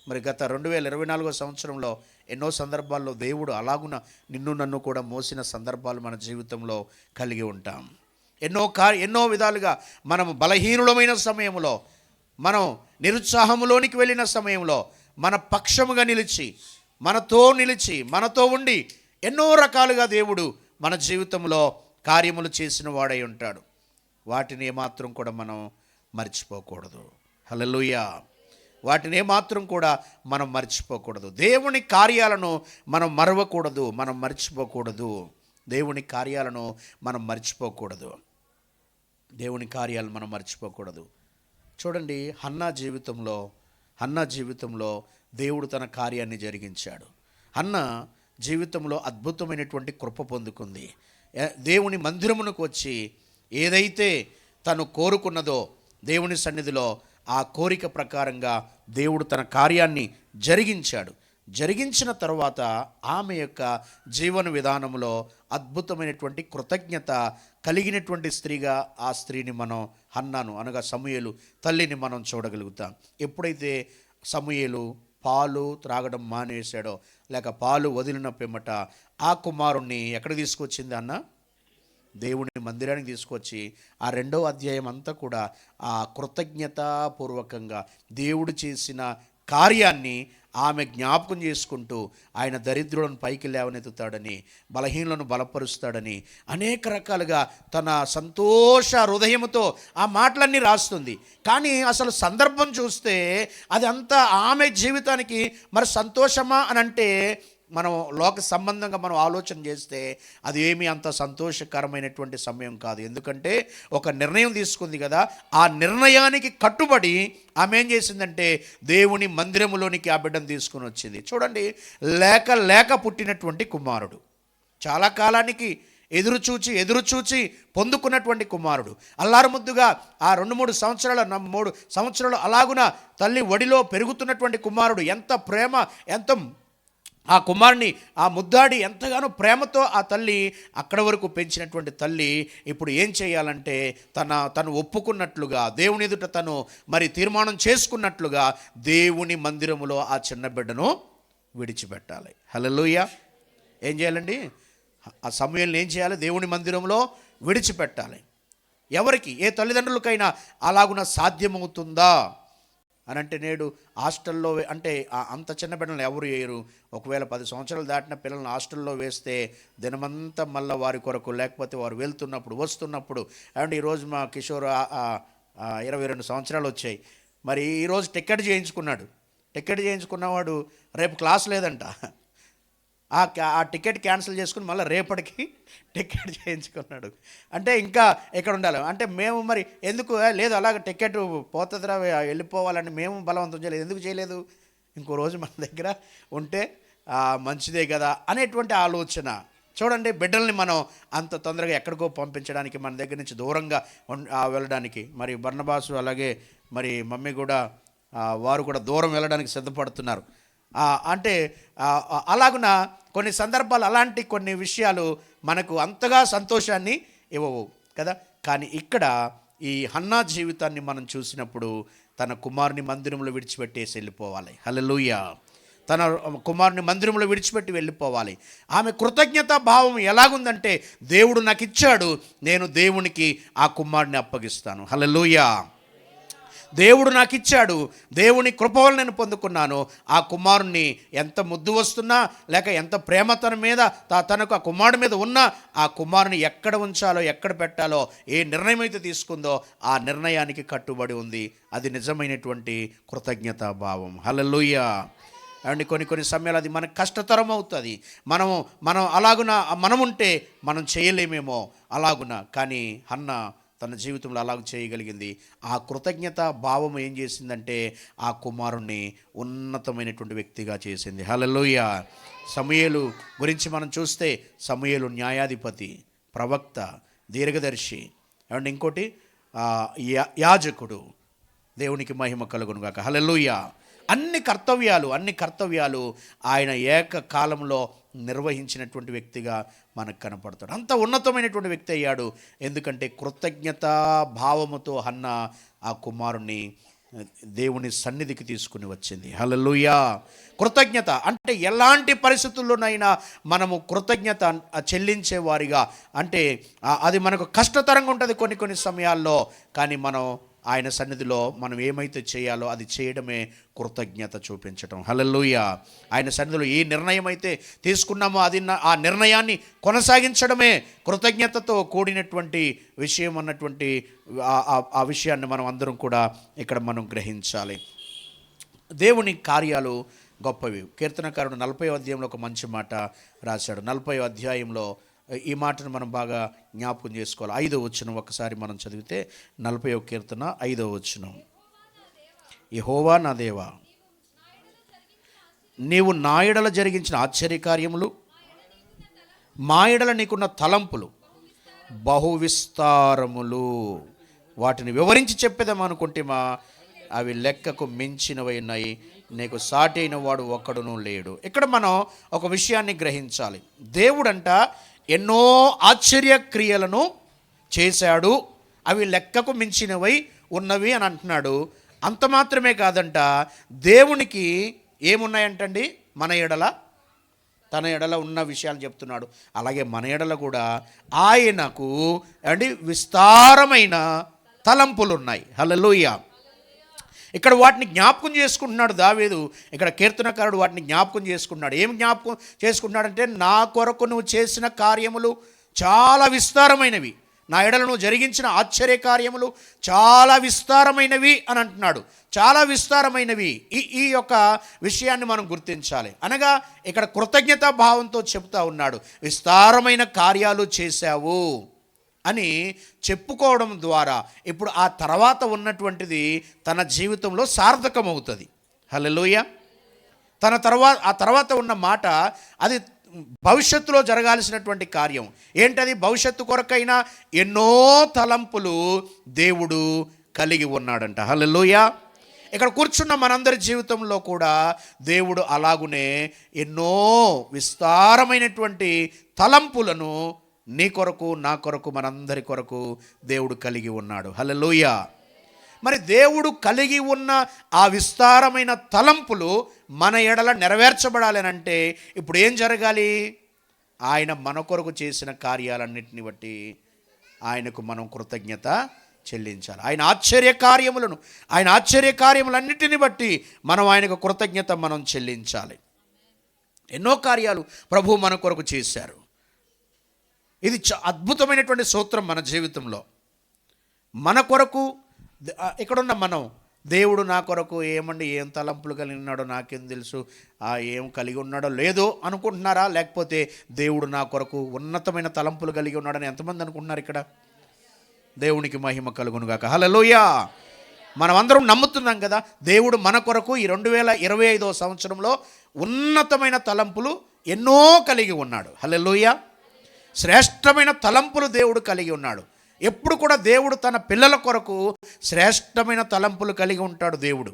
మరి గత 2024 సంవత్సరంలో ఎన్నో సందర్భాల్లో దేవుడు అలాగున నిన్ను నన్ను కూడా మోసిన సందర్భాలు మన జీవితంలో కలిగి ఉంటాం. ఎన్నో విధాలుగా మనము బలహీనులమైన సమయంలో, మనం నిరుత్సాహంలోనికి వెళ్ళిన సమయంలో మన పక్షముగా నిలిచి, మనతో ఉండి ఎన్నో రకాలుగా దేవుడు మన జీవితంలో కార్యములు చేసిన వాడై ఉంటాడు. వాటిని ఏమాత్రం కూడా మనం మర్చిపోకూడదు. హల్లెలూయా. వాటిని ఏమాత్రం కూడా మనం మర్చిపోకూడదు. దేవుని కార్యాలను మనం మర్చిపోకూడదు. దేవుని కార్యాలను మనం మర్చిపోకూడదు. చూడండి, హన్నా జీవితంలో దేవుడు తన కార్యాన్ని జరిగించాడు. హన్నా జీవితంలో అద్భుతమైనటువంటి కృప పొందుకుంది. దేవుని మందిరమునకు వచ్చి ఏదైతే తను కోరుకున్నదో దేవుని సన్నిధిలో ఆ కోరిక ప్రకారంగా దేవుడు తన కార్యాన్ని జరిగించిన తర్వాత ఆమె యొక్క జీవన విధానంలో అద్భుతమైనటువంటి కృతజ్ఞత కలిగినటువంటి స్త్రీగా ఆ స్త్రీని మనం హన్నాను అనగా సమూయేలు తల్లిని మనం చూడగలుగుతాం. ఎప్పుడైతే సమూయేలు పాలు త్రాగడం మానేశాడో, లేక పాలు వదిలిన పిమ్మట ఆ కుమారుణ్ణి ఎక్కడ తీసుకొచ్చింది అన్న? దేవుని మందిరానికి తీసుకొచ్చి ఆ 2వ అధ్యాయం అంతా కూడా ఆ కృతజ్ఞతాపూర్వకంగా దేవుడు చేసిన కార్యాన్ని ఆమె జ్ఞాపకం చేసుకుంటూ, ఆయన దరిద్రులను పైకి లేవనెత్తుతాడని, బలహీనులను బలపరుస్తాడని అనేక రకాలుగా తన సంతోష హృదయముతో ఆ మాటలన్నీ రాస్తుంది. కానీ అసలు సందర్భం చూస్తే అది అంతా ఆమె జీవితానికి మరి సంతోషమా అని అంటే, మనం లోక సంబంధంగా మనం ఆలోచన చేస్తే అది ఏమీ అంత సంతోషకరమైనటువంటి సమయం కాదు. ఎందుకంటే ఒక నిర్ణయం తీసుకుంది కదా, ఆ నిర్ణయానికి కట్టుబడి ఆమె ఏం చేసిందంటే దేవుని మందిరములోనికి ఆ బిడ్డను తీసుకుని వచ్చింది. చూడండి, లేక పుట్టినటువంటి కుమారుడు, చాలా కాలానికి ఎదురుచూచి పొందుకున్నటువంటి కుమారుడు, అల్లారు ముద్దుగా ఆ 3 సంవత్సరాలు అలాగున తల్లి ఒడిలో పెరుగుతున్నటువంటి కుమారుడు, ఎంత ప్రేమ, ఎంత ఆ కుమారుని ఆ ముద్దాడి ఎంతగానో ప్రేమతో ఆ తల్లి అక్కడ వరకు పెంచినటువంటి తల్లి ఇప్పుడు ఏం చేయాలంటే తను ఒప్పుకున్నట్లుగా, దేవుని ఎదుట తను మరి తీర్మానం చేసుకున్నట్లుగా దేవుని మందిరములో ఆ చిన్న బిడ్డను విడిచిపెట్టాలి. హల్లెలూయా. ఏం చేయాలండి? ఆ సమూయేలుని ఏం చేయాలి? దేవుని మందిరంలో విడిచిపెట్టాలి. ఎవరికి, ఏ తల్లిదండ్రులకైనా అలాగున సాధ్యమవుతుందా అని అంటే, నేడు హాస్టల్లో అంటే అంత చిన్న బిడ్డలను ఎవరు వేయరు. ఒకవేళ 10 సంవత్సరాలు దాటిన పిల్లలను హాస్టల్లో వేస్తే దినమంతా మళ్ళీ వారి కొరకు, లేకపోతే వారు వెళ్తున్నప్పుడు వస్తున్నప్పుడు, అండ్ ఈరోజు మా కిషోర్ 22 సంవత్సరాలు వచ్చాయి. మరి ఈరోజు టికెట్ చేయించుకున్నవాడు రేపు క్లాస్ లేదంట. ఆ టికెట్ క్యాన్సిల్ చేసుకుని మళ్ళీ రేపటికి టికెట్ చేయించుకున్నాడు. అంటే ఇంకా ఎక్కడ ఉండాలి అంటే మేము మరి ఎందుకు లేదు అలాగ టికెట్ పోతుందిరా వెళ్ళిపోవాలని మేము బలవంతం చేయలేదు. ఎందుకు చేయలేదు? ఇంకో రోజు మన దగ్గర ఉంటే మంచిదే కదా అనేటువంటి ఆలోచన. చూడండి, బిడ్డల్ని మనం అంత తొందరగా ఎక్కడికో పంపించడానికి, మన దగ్గర నుంచి దూరంగా వెళ్ళడానికి, మరి బర్నబాసు అలాగే మరి మమ్మీ కూడా వారు కూడా దూరం వెళ్ళడానికి సిద్ధపడుతున్నారు. అంటే అలాగున కొన్ని సందర్భాలు అలాంటి కొన్ని విషయాలు మనకు అంతగా సంతోషాన్ని ఇవ్వవు కదా. కానీ ఇక్కడ ఈ హన్నా జీవితాన్ని మనం చూసినప్పుడు తన కుమారుని మందిరంలో విడిచిపెట్టేసి వెళ్ళిపోవాలి. హల్లెలూయా. తన కుమారుని మందిరంలో విడిచిపెట్టి వెళ్ళిపోవాలి. ఆమె కృతజ్ఞతా భావం ఎలాగుందంటే, దేవుడు నాకు ఇచ్చాడు, నేను దేవునికి ఆ కుమారుని అప్పగిస్తాను. హల్లెలూయా. దేవుడు నాకు ఇచ్చాడు, దేవుని కృప వల్ల నేను పొందుకున్నాను. ఆ కుమారుణ్ణి ఎంత ముద్దు వస్తున్నా లేక ఎంత ప్రేమ తన మీద తనకు ఆ కుమారుడి మీద ఉన్నా, ఆ కుమారుని ఎక్కడ ఉంచాలో ఎక్కడ పెట్టాలో ఏ నిర్ణయం అయితే తీసుకుందో ఆ నిర్ణయానికి కట్టుబడి ఉంది. అది నిజమైనటువంటి కృతజ్ఞతా భావం. హల్లెలూయా. అండ్ కొన్ని సమయాలు అది మనకు కష్టతరం అవుతుంది. మనం అలాగున మనముంటే మనం చేయలేమేమో అలాగున. కానీ హన్న తన జీవితంలో అలాగ చేయగలిగింది. ఆ కృతజ్ఞత భావం ఏం చేసిందంటే ఆ కుమారుణ్ణి ఉన్నతమైనటువంటి వ్యక్తిగా చేసింది. హల్లెలూయా. సమూయేలు గురించి మనం చూస్తే, సమూయేలు న్యాయాధిపతి, ప్రవక్త, దీర్ఘదర్శి, అండ్ ఇంకోటి యాజకుడు. దేవునికి మహిమ కలుగును గాక. హల్లెలూయా. అన్ని కర్తవ్యాలు ఆయన ఏకకాలంలో నిర్వహించినటువంటి వ్యక్తిగా మనకు కనపడతాడు. అంత ఉన్నతమైనటువంటి వ్యక్తి అయ్యాడు. ఎందుకంటే కృతజ్ఞతా భావముతో హన్న ఆ కుమారుణ్ణి దేవుని సన్నిధికి తీసుకుని వచ్చింది. హల్లెలూయా. కృతజ్ఞత అంటే ఎలాంటి పరిస్థితుల్లోనైనా మనము కృతజ్ఞత చెల్లించే వారిగా, అంటే అది మనకు కష్టతరంగా ఉంటుంది కొన్ని సమయాల్లో, కానీ మనం ఆయన సన్నిధిలో మనం ఏమైతే చేయాలో అది చేయడమే కృతజ్ఞత చూపించటం. హల్లెలూయా. ఆయన సన్నిధిలో ఏ నిర్ణయం అయితే తీసుకున్నామో అది ఆ నిర్ణయాన్ని కొనసాగించడమే కృతజ్ఞతతో కూడినటువంటి విషయం అన్నటువంటి ఆ విషయాన్ని మనం అందరం కూడా ఇక్కడ మనం గ్రహించాలి. దేవుని కార్యాలు గొప్పవి. కీర్తనకారుడు 40వ అధ్యాయంలో ఒక మంచి మాట రాశాడు. 40వ అధ్యాయంలో ఈ మాటను మనం బాగా జ్ఞాపకం చేసుకోవాలి. 5వ వచనం ఒకసారి మనం చదివితే, 40వ కీర్తన 5వ వచనం. యెహోవా నా దేవా, నీవు నా యెడల జరిగించిన ఆశ్చర్యకార్యములు, మా యెడల నీకున్న తలంపులు బహు విస్తారములు. వాటిని వివరించి చెప్పేదామనుకుంటేమా అవి లెక్కకు మించినవైనాయి, నీకు సాటి అయిన వాడు ఒక్కడునూ లేడు. ఇక్కడ మనం ఒక విషయాన్ని గ్రహించాలి. దేవుడంట ఎన్నో ఆశ్చర్యక్రియలను చేశాడు, అవి లెక్కకు మించినవై ఉన్నవి అని అంటున్నాడు. అంత మాత్రమే కాదంట, దేవునికి ఏమున్నాయంటండి? మన ఎడల, తన ఎడల ఉన్న విషయాలు చెప్తున్నాడు. అలాగే మన ఎడల కూడా ఆయనకు విస్తారమైన తలంపులు ఉన్నాయి. హల్లెలూయా. ఇక్కడ వాటిని జ్ఞాపకం చేసుకుంటున్నాడు దావీదు. ఇక్కడ కీర్తనకారుడు వాటిని జ్ఞాపకం చేసుకున్నాడు. ఏం జ్ఞాపకం చేసుకున్నాడంటే, నా కొరకు నువ్వు చేసిన కార్యములు చాలా విస్తారమైనవి, నా ఎడల నువ్వు జరిగించిన ఆశ్చర్య కార్యములు చాలా విస్తారమైనవి అని అంటున్నాడు. చాలా విస్తారమైనవి. ఈ యొక్క విషయాన్ని మనం గుర్తించాలి. అనగా ఇక్కడ కృతజ్ఞతా భావంతో చెప్తా ఉన్నాడు, విస్తారమైన కార్యాలు చేశావు అని చెప్పుకోవడం ద్వారా ఇప్పుడు ఆ తర్వాత ఉన్నటువంటిది తన జీవితంలో సార్థకమవుతుంది. హల్లెలూయా. ఆ తర్వాత ఉన్న మాట అది భవిష్యత్తులో జరగాల్సినటువంటి కార్యం. ఏంటది? భవిష్యత్తు కొరకైనా ఎన్నో తలంపులు దేవుడు కలిగి ఉన్నాడంట. హల్లెలూయా. ఇక్కడ కూర్చున్న మనందరి జీవితంలో కూడా దేవుడు అలాగునే ఎన్నో విస్తారమైనటువంటి తలంపులను నీ కొరకు, నా కొరకు, మనందరి కొరకు దేవుడు కలిగి ఉన్నాడు. హల్లెలూయా. మరి దేవుడు కలిగి ఉన్న ఆ విస్తారమైన తలంపులు మన ఎడల నెరవేర్చబడాలి అంటే ఇప్పుడు ఏం జరగాలి? ఆయన మన కొరకు చేసిన కార్యాలన్నింటిని బట్టి ఆయనకు మనం కృతజ్ఞత చెల్లించాలి. ఆయన ఆశ్చర్య కార్యములన్నిటిని బట్టి మనం ఆయనకు కృతజ్ఞత మనం చెల్లించాలి. ఎన్నో కార్యాలు ప్రభు మన కొరకు చేశారు. ఇది అద్భుతమైనటువంటి సూత్రం మన జీవితంలో. మన కొరకు ఇక్కడున్న మనం దేవుడు నా కొరకు ఏం తలంపులు కలిగి ఉన్నాడో నాకేం తెలుసు, ఏం కలిగి ఉన్నాడో లేదో అనుకుంటున్నారా? లేకపోతే దేవుడు నా కొరకు ఉన్నతమైన తలంపులు కలిగి ఉన్నాడని ఎంతమంది అనుకుంటున్నారు ఇక్కడ? దేవునికి మహిమ కలుగునుగాక. హల్లెలూయా. మనమందరం నమ్ముతున్నాం కదా, దేవుడు మన కొరకు ఈ 2025వ సంవత్సరంలో ఉన్నతమైన తలంపులు ఎన్నో కలిగి ఉన్నాడు. హల్లెలూయా. శ్రేష్టమైన తలంపులు దేవుడు కలిగి ఉన్నాడు. ఎప్పుడు కూడా దేవుడు తన పిల్లల కొరకు శ్రేష్టమైన తలంపులు కలిగి ఉంటాడు దేవుడు.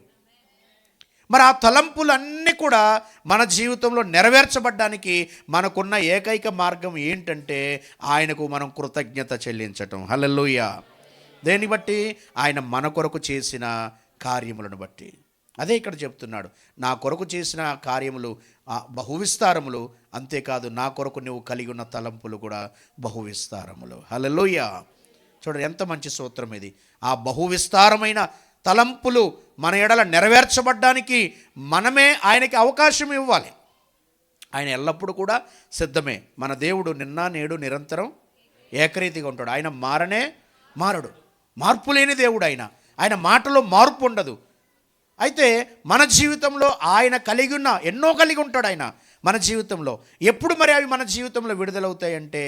మరి ఆ తలంపులన్నీ కూడా మన జీవితంలో నెరవేర్చబడ్డానికి మనకున్న ఏకైక మార్గం ఏంటంటే ఆయనకు మనం కృతజ్ఞత చెల్లించటం. హల్లెలూయా. దేన్ని బట్టి? ఆయన మన కొరకు చేసిన కార్యములను బట్టి. అదే ఇక్కడ చెప్తున్నాడు, నా కొరకు చేసిన కార్యములు బహువిస్తారములు, అంతేకాదు నా కొరకు నువ్వు కలిగి ఉన్న తలంపులు కూడా బహువిస్తారములు. హల్లెలూయా. చూడండి ఎంత మంచి సూత్రం ఇది. ఆ బహువిస్తారమైన తలంపులు మన ఎడల నెరవేర్చబడ్డానికి మనమే ఆయనకి అవకాశం ఇవ్వాలి. ఆయన ఎల్లప్పుడూ కూడా సిద్ధమే. మన దేవుడు నిన్న నేడు నిరంతరం ఏకరీతిగా ఉంటాడు. ఆయన మారడు, మార్పు లేని దేవుడు. ఆయన మాటలో మార్పు ఉండదు. అయితే మన జీవితంలో ఆయన ఎన్నో కలిగి ఉంటాడు ఆయన మన జీవితంలో. ఎప్పుడు మరి అవి మన జీవితంలో విడుదలవుతాయంటే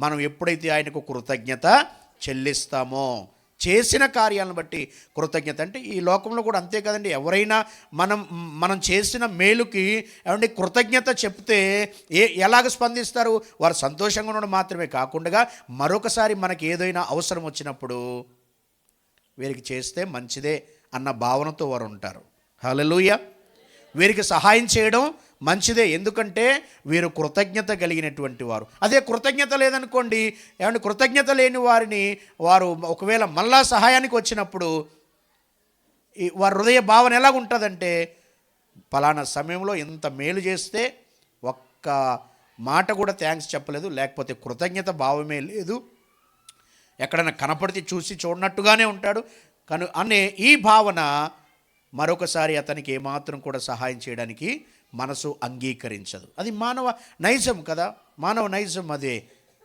మనం ఎప్పుడైతే ఆయనకు కృతజ్ఞత చెల్లిస్తామో, చేసిన కార్యాలను బట్టి కృతజ్ఞత. అంటే ఈ లోకంలో కూడా అంతే కదండి, ఎవరైనా మనం చేసిన మేలుకి ఏమంటే కృతజ్ఞత చెప్తే ఎలాగ స్పందిస్తారు? వారు సంతోషంగా ఉండడం మాత్రమే కాకుండా మరొకసారి మనకి ఏదైనా అవసరం వచ్చినప్పుడు వీరికి చేస్తే మంచిదే అన్న భావనతో వారు ఉంటారు. హల్లెలూయా. వీరికి సహాయం చేయడం మంచిదే, ఎందుకంటే వీరు కృతజ్ఞత కలిగినటువంటి వారు. అదే కృతజ్ఞత లేదనుకోండి, ఏమంటే కృతజ్ఞత లేని వారు ఒకవేళ మళ్ళా సహాయానికి వచ్చినప్పుడు వారి హృదయ భావన ఎలాగుంటుందంటే, పలానా సమయంలో ఇంత మేలు చేస్తే ఒక్క మాట కూడా థ్యాంక్స్ చెప్పలేదు, లేకపోతే కృతజ్ఞత భావమే లేదు, ఎక్కడైనా కనపడితే చూడనట్టుగానే ఉంటాడు అనే ఈ భావన మరొకసారి అతనికి ఏమాత్రం కూడా సహాయం చేయడానికి మనసు అంగీకరించదు. అది మానవ నైజం కదా, మానవ నైజం అదే.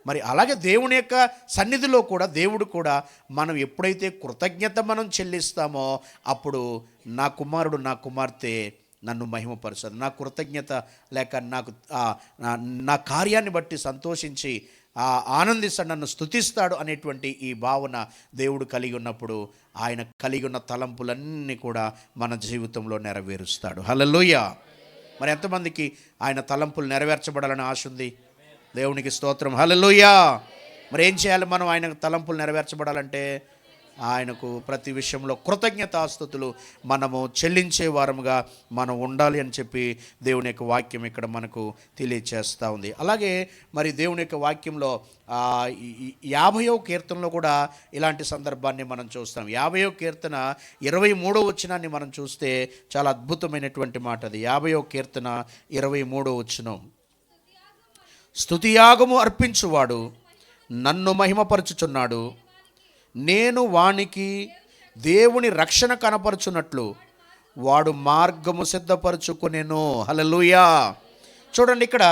మరి అలాగే దేవుని యొక్క సన్నిధిలో కూడా దేవుడు కూడా మనం ఎప్పుడైతే కృతజ్ఞత మనం చెల్లిస్తామో అప్పుడు నా కుమారుడు నా కుమార్తె నన్ను మహిమపరచదు, నా కృతజ్ఞత లేక నా కార్యాన్ని బట్టి సంతోషించి ఆనందిస్తాడు, నన్ను స్తుతిస్తాడు అనేటువంటి ఈ భావన దేవుడు కలిగి ఉన్నప్పుడు ఆయన కలిగి ఉన్న తలంపులన్నీ కూడా మన జీవితంలో నెరవేరుస్తాడు. హల్లెలూయా. మరి ఎంతమందికి ఆయన తలంపులు నెరవేర్చబడాలని ఆశ ఉంది? దేవునికి స్తోత్రం. హల్లెలూయా. మరి ఏం చేయాలి మనం ఆయన తలంపులు నెరవేర్చబడాలంటే? ఆయనకు ప్రతి విషయంలో కృతజ్ఞతాస్తుతులు మనము చెల్లించే వారముగా మనం ఉండాలి అని చెప్పి దేవుని యొక్క వాక్యం ఇక్కడ మనకు తెలియచేస్తూ ఉంది. అలాగే మరి దేవుని యొక్క వాక్యంలో 50వ కీర్తనలో కూడా ఇలాంటి సందర్భాన్ని మనం చూస్తాం. 50వ కీర్తన 23వ వచనాన్ని మనం చూస్తే చాలా అద్భుతమైనటువంటి మాట అది. 50వ కీర్తన 23వ వచనం, స్తుతియాగము అర్పించువాడు నన్ను మహిమపరచుచున్నాడు, నేను వానికి దేవుని రక్షణ కనపరచున్నట్లు వాడు మార్గము సిద్ధపరచుకునేను. హల్లెలూయా. చూడండి ఇక్కడ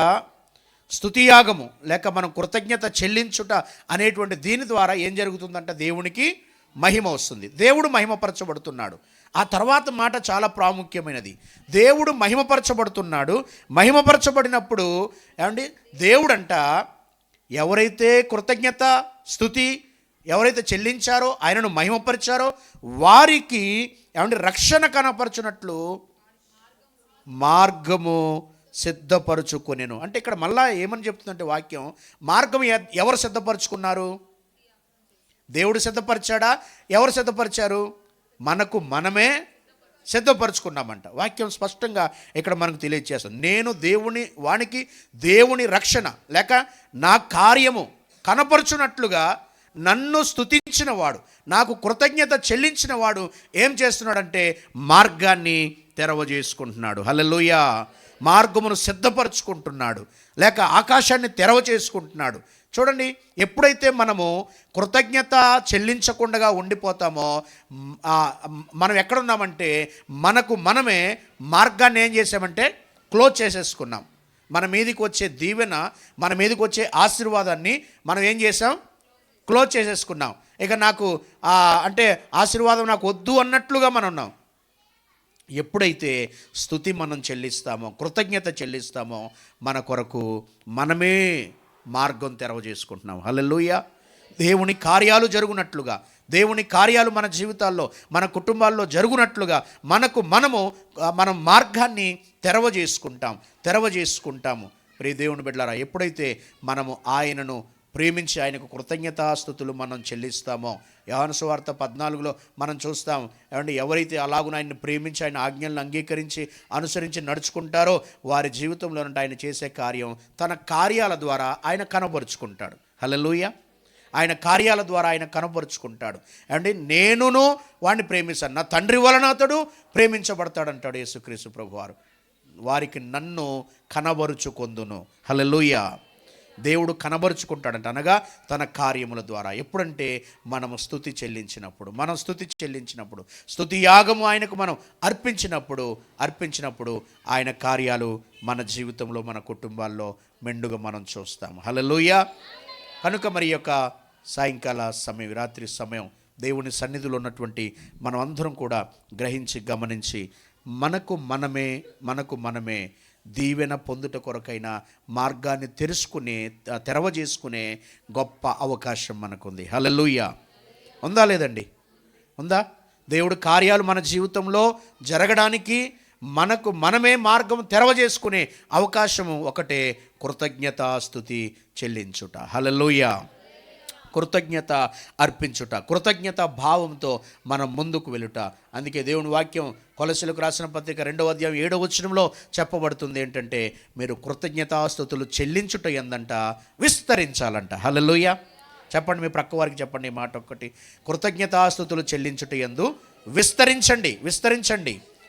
స్తుతియాగము లేక మనం కృతజ్ఞత చెల్లించుట అనేటువంటి దీని ద్వారా ఏం జరుగుతుందంటే దేవునికి మహిమ వస్తుంది, దేవుడు మహిమపరచబడుతున్నాడు. ఆ తర్వాత మాట చాలా ప్రాముఖ్యమైనది. దేవుడు మహిమపరచబడుతున్నాడు. మహిమపరచబడినప్పుడు ఏమండి దేవుడంట ఎవరైతే కృతజ్ఞత స్తుతి ఎవరైతే చెల్లించారో ఆయనను మహిమపరిచారో వారికి ఏమంటే రక్షణ కనపరచున్నట్లు మార్గము సిద్ధపరచుకొనెను. అంటే ఇక్కడ మళ్ళా ఏమని చెప్తుందంటే వాక్యం, మార్గం ఎవరు సిద్ధపరచుకున్నారు? దేవుడు సిద్ధపరిచాడా? ఎవరు సిద్ధపరిచారు? మనకు మనమే సిద్ధపరచుకున్నామంట. వాక్యం స్పష్టంగా ఇక్కడ మనకు తెలియజేస్తుంది. నేను వానికి దేవుని రక్షణ లేక నా కార్యము కనపరచున్నట్లుగా నన్ను స్తుతించిన వాడు, నాకు కృతజ్ఞత చెల్లించిన వాడు ఏం చేస్తున్నాడంటే మార్గాన్ని తెరవజేసుకుంటున్నాడు. హల్లెలూయా. మార్గమును సిద్ధపరచుకుంటున్నాడు లేక ఆకాశాన్ని తెరవ చేసుకుంటున్నాడు. చూడండి, ఎప్పుడైతే మనము కృతజ్ఞత చెల్లించకుండా ఉండిపోతామో మనం ఎక్కడున్నామంటే మనకు మనమే మార్గాన్ని ఏం చేసామంటే క్లోజ్ చేసేసుకున్నాం. మన మీదకి వచ్చే దీవెన, మన మీదకి వచ్చే ఆశీర్వాదాన్ని మనం ఏం చేసాం? క్లోజ్ చేసేసుకున్నాం. ఇక నాకు అంటే ఆశీర్వాదం నాకు వద్దు అన్నట్లుగా మనం ఉన్నాం. ఎప్పుడైతే స్తుతి మనం చెల్లిస్తామో, కృతజ్ఞత చెల్లిస్తామో, మన కొరకు మనమే మార్గం తెరవ చేసుకుంటున్నాం. హల్లెలూయా. దేవుని కార్యాలు జరుగునట్లుగా, దేవుని కార్యాలు మన జీవితాల్లో, మన కుటుంబాల్లో జరుగునట్లుగా మనం మార్గాన్ని తెరవ చేసుకుంటాము. ప్రియ దేవుని బిడ్డలారా, ఎప్పుడైతే మనము ఆయనను ప్రేమించి ఆయనకు కృతజ్ఞతాస్తుతులు మనం చెల్లిస్తామో, యోహాను సువార్త 14లో మనం చూస్తాం. ఏమంటే, ఎవరైతే అలాగున ఆయన్ని ప్రేమించి ఆయన ఆజ్ఞలను అంగీకరించి అనుసరించి నడుచుకుంటారో వారి జీవితంలో ఆయన చేసే కార్యం తన కార్యాల ద్వారా ఆయన కనబరుచుకుంటాడు. హల్లెలూయా. ఆయన కార్యాల ద్వారా ఆయన కనబరుచుకుంటాడు. అంటే నేనును వాడిని ప్రేమిస్తాను, నా తండ్రి వలన అతడు ప్రేమించబడతాడంటాడు యేసుక్రీస్తు ప్రభువారు. వారికి నన్ను కనబరుచుకొందును. హల్లెలూయా. దేవుడు కనబరుచుకుంటాడంట, అనగా తన కార్యముల ద్వారా. ఎప్పుడంటే మనం స్తుతి చెల్లించినప్పుడు, స్తుతి యాగము ఆయనకు మనం అర్పించినప్పుడు ఆయన కార్యాలు మన జీవితంలో, మన కుటుంబాల్లో మెండుగా మనం చూస్తాము. హల్లెలూయా. కనుక మరి యొక్క సాయంకాల సమయం, రాత్రి సమయం దేవుని సన్నిధిలో ఉన్నటువంటి మనం అందరం కూడా గ్రహించి గమనించి మనకు మనమే దీవెన పొందుట కొరకైన మార్గాన్ని తెరవ చేసుకునే గొప్ప అవకాశం మనకుంది. హల్లెలూయా. ఉందా లేదండి? ఉందా? దేవుడి కార్యాలు మన జీవితంలో జరగడానికి మనమే మార్గం తెరవ చేసుకునే అవకాశము ఒకటే, కృతజ్ఞతాస్తుతి చెల్లించుట. హల్లెలూయా. కృతజ్ఞత అర్పించుట, కృతజ్ఞత భావంతో మనం ముందుకు వెళ్ళుట. అందుకే దేవుని వాక్యం కొలస్సీలకు రాసిన పత్రిక 2వ అధ్యాయం 7వ వచనంలో చెప్పబడుతుంది ఏంటంటే, మీరు కృతజ్ఞతాస్తుతులు చెల్లించుట ఎందంట విస్తరించాలంట. హల్లెలూయా. చెప్పండి, మీ ప్రక్క వారికి చెప్పండి ఈ మాట ఒక్కటి. కృతజ్ఞతాస్తుతులు చెల్లించుట యందు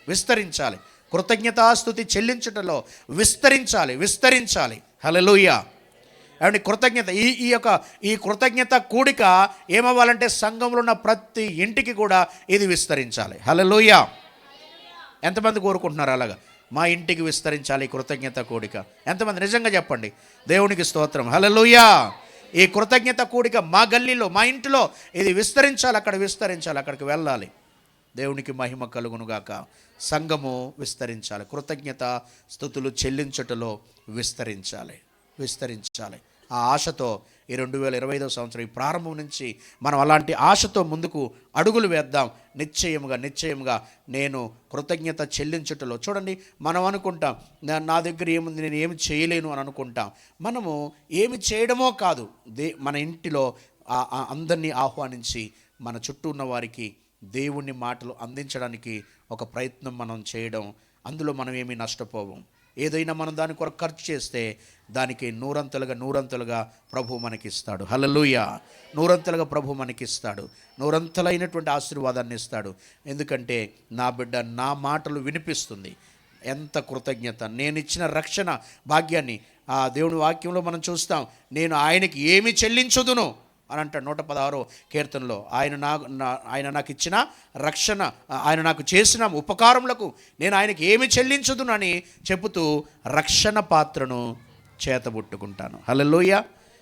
విస్తరించాలి. కృతజ్ఞతాస్తుతి చెల్లించుటలో విస్తరించాలి. హల్లెలూయా. ఏమంటే, కృతజ్ఞత ఈ కృతజ్ఞత కూడిక ఏమవ్వాలంటే సంఘంలో ఉన్న ప్రతి ఇంటికి కూడా ఇది విస్తరించాలి. హల్లెలూయా. ఎంతమంది కోరుకుంటున్నారు అలాగా? మా ఇంటికి విస్తరించాలి ఈ కృతజ్ఞత కూడిక. ఎంతమంది నిజంగా చెప్పండి? దేవునికి స్తోత్రం. హల్లెలూయా. ఈ కృతజ్ఞత కూడిక మా గల్లీలో, మా ఇంటిలో ఇది విస్తరించాలి, అక్కడికి వెళ్ళాలి. దేవునికి మహిమ కలుగునుగాక. సంఘము విస్తరించాలి, కృతజ్ఞత స్తుతులు చెల్లించుటలో విస్తరించాలి. ఆ ఆశతో ఈ 2025వ సంవత్సరం ఈ ప్రారంభం నుంచి మనం అలాంటి ఆశతో ముందుకు అడుగులు వేద్దాం. నిశ్చయముగా నేను కృతజ్ఞత చెల్లించుటలో, చూడండి, మనం అనుకుంటాం నా దగ్గర ఏముంది, నేను ఏమి చేయలేను అని అనుకుంటాం. మనము ఏమి చేయడమో కాదు, మన ఇంటిలో అందరినీ ఆహ్వానించి మన చుట్టూ ఉన్న వారికి దేవుని మాటలు అందించడానికి ఒక ప్రయత్నం మనం చేయడం, అందులో మనం ఏమీ నష్టపోవం. ఏదైనా మనం దాని కొరకు ఖర్చు చేస్తే దానికి నూరంతలుగా ప్రభు మనకిస్తాడు. హల్లెలూయా. నూరంతలుగా ప్రభు మనకిస్తాడు, నూరంతలైనటువంటి ఆశీర్వాదాన్ని ఇస్తాడు. ఎందుకంటే నా బిడ్డ నా మాటలు వినిపిస్తుంది. ఎంత కృతజ్ఞత! నేను ఇచ్చిన రక్షణ భాగ్యాన్ని ఆ దేవుని వాక్యంలో మనం చూస్తాం. నేను ఆయనకి ఏమి చెల్లించుదును అని అంటాడు 116వ కీర్తనలో. ఆయన నాకు ఇచ్చిన రక్షణ, ఆయన నాకు చేసిన ఉపకారములకు నేను ఆయనకి ఏమి చెల్లించుదును అని చెబుతూ రక్షణ పాత్రను చేతబట్టుకుంటాను. హల్లెలూయా.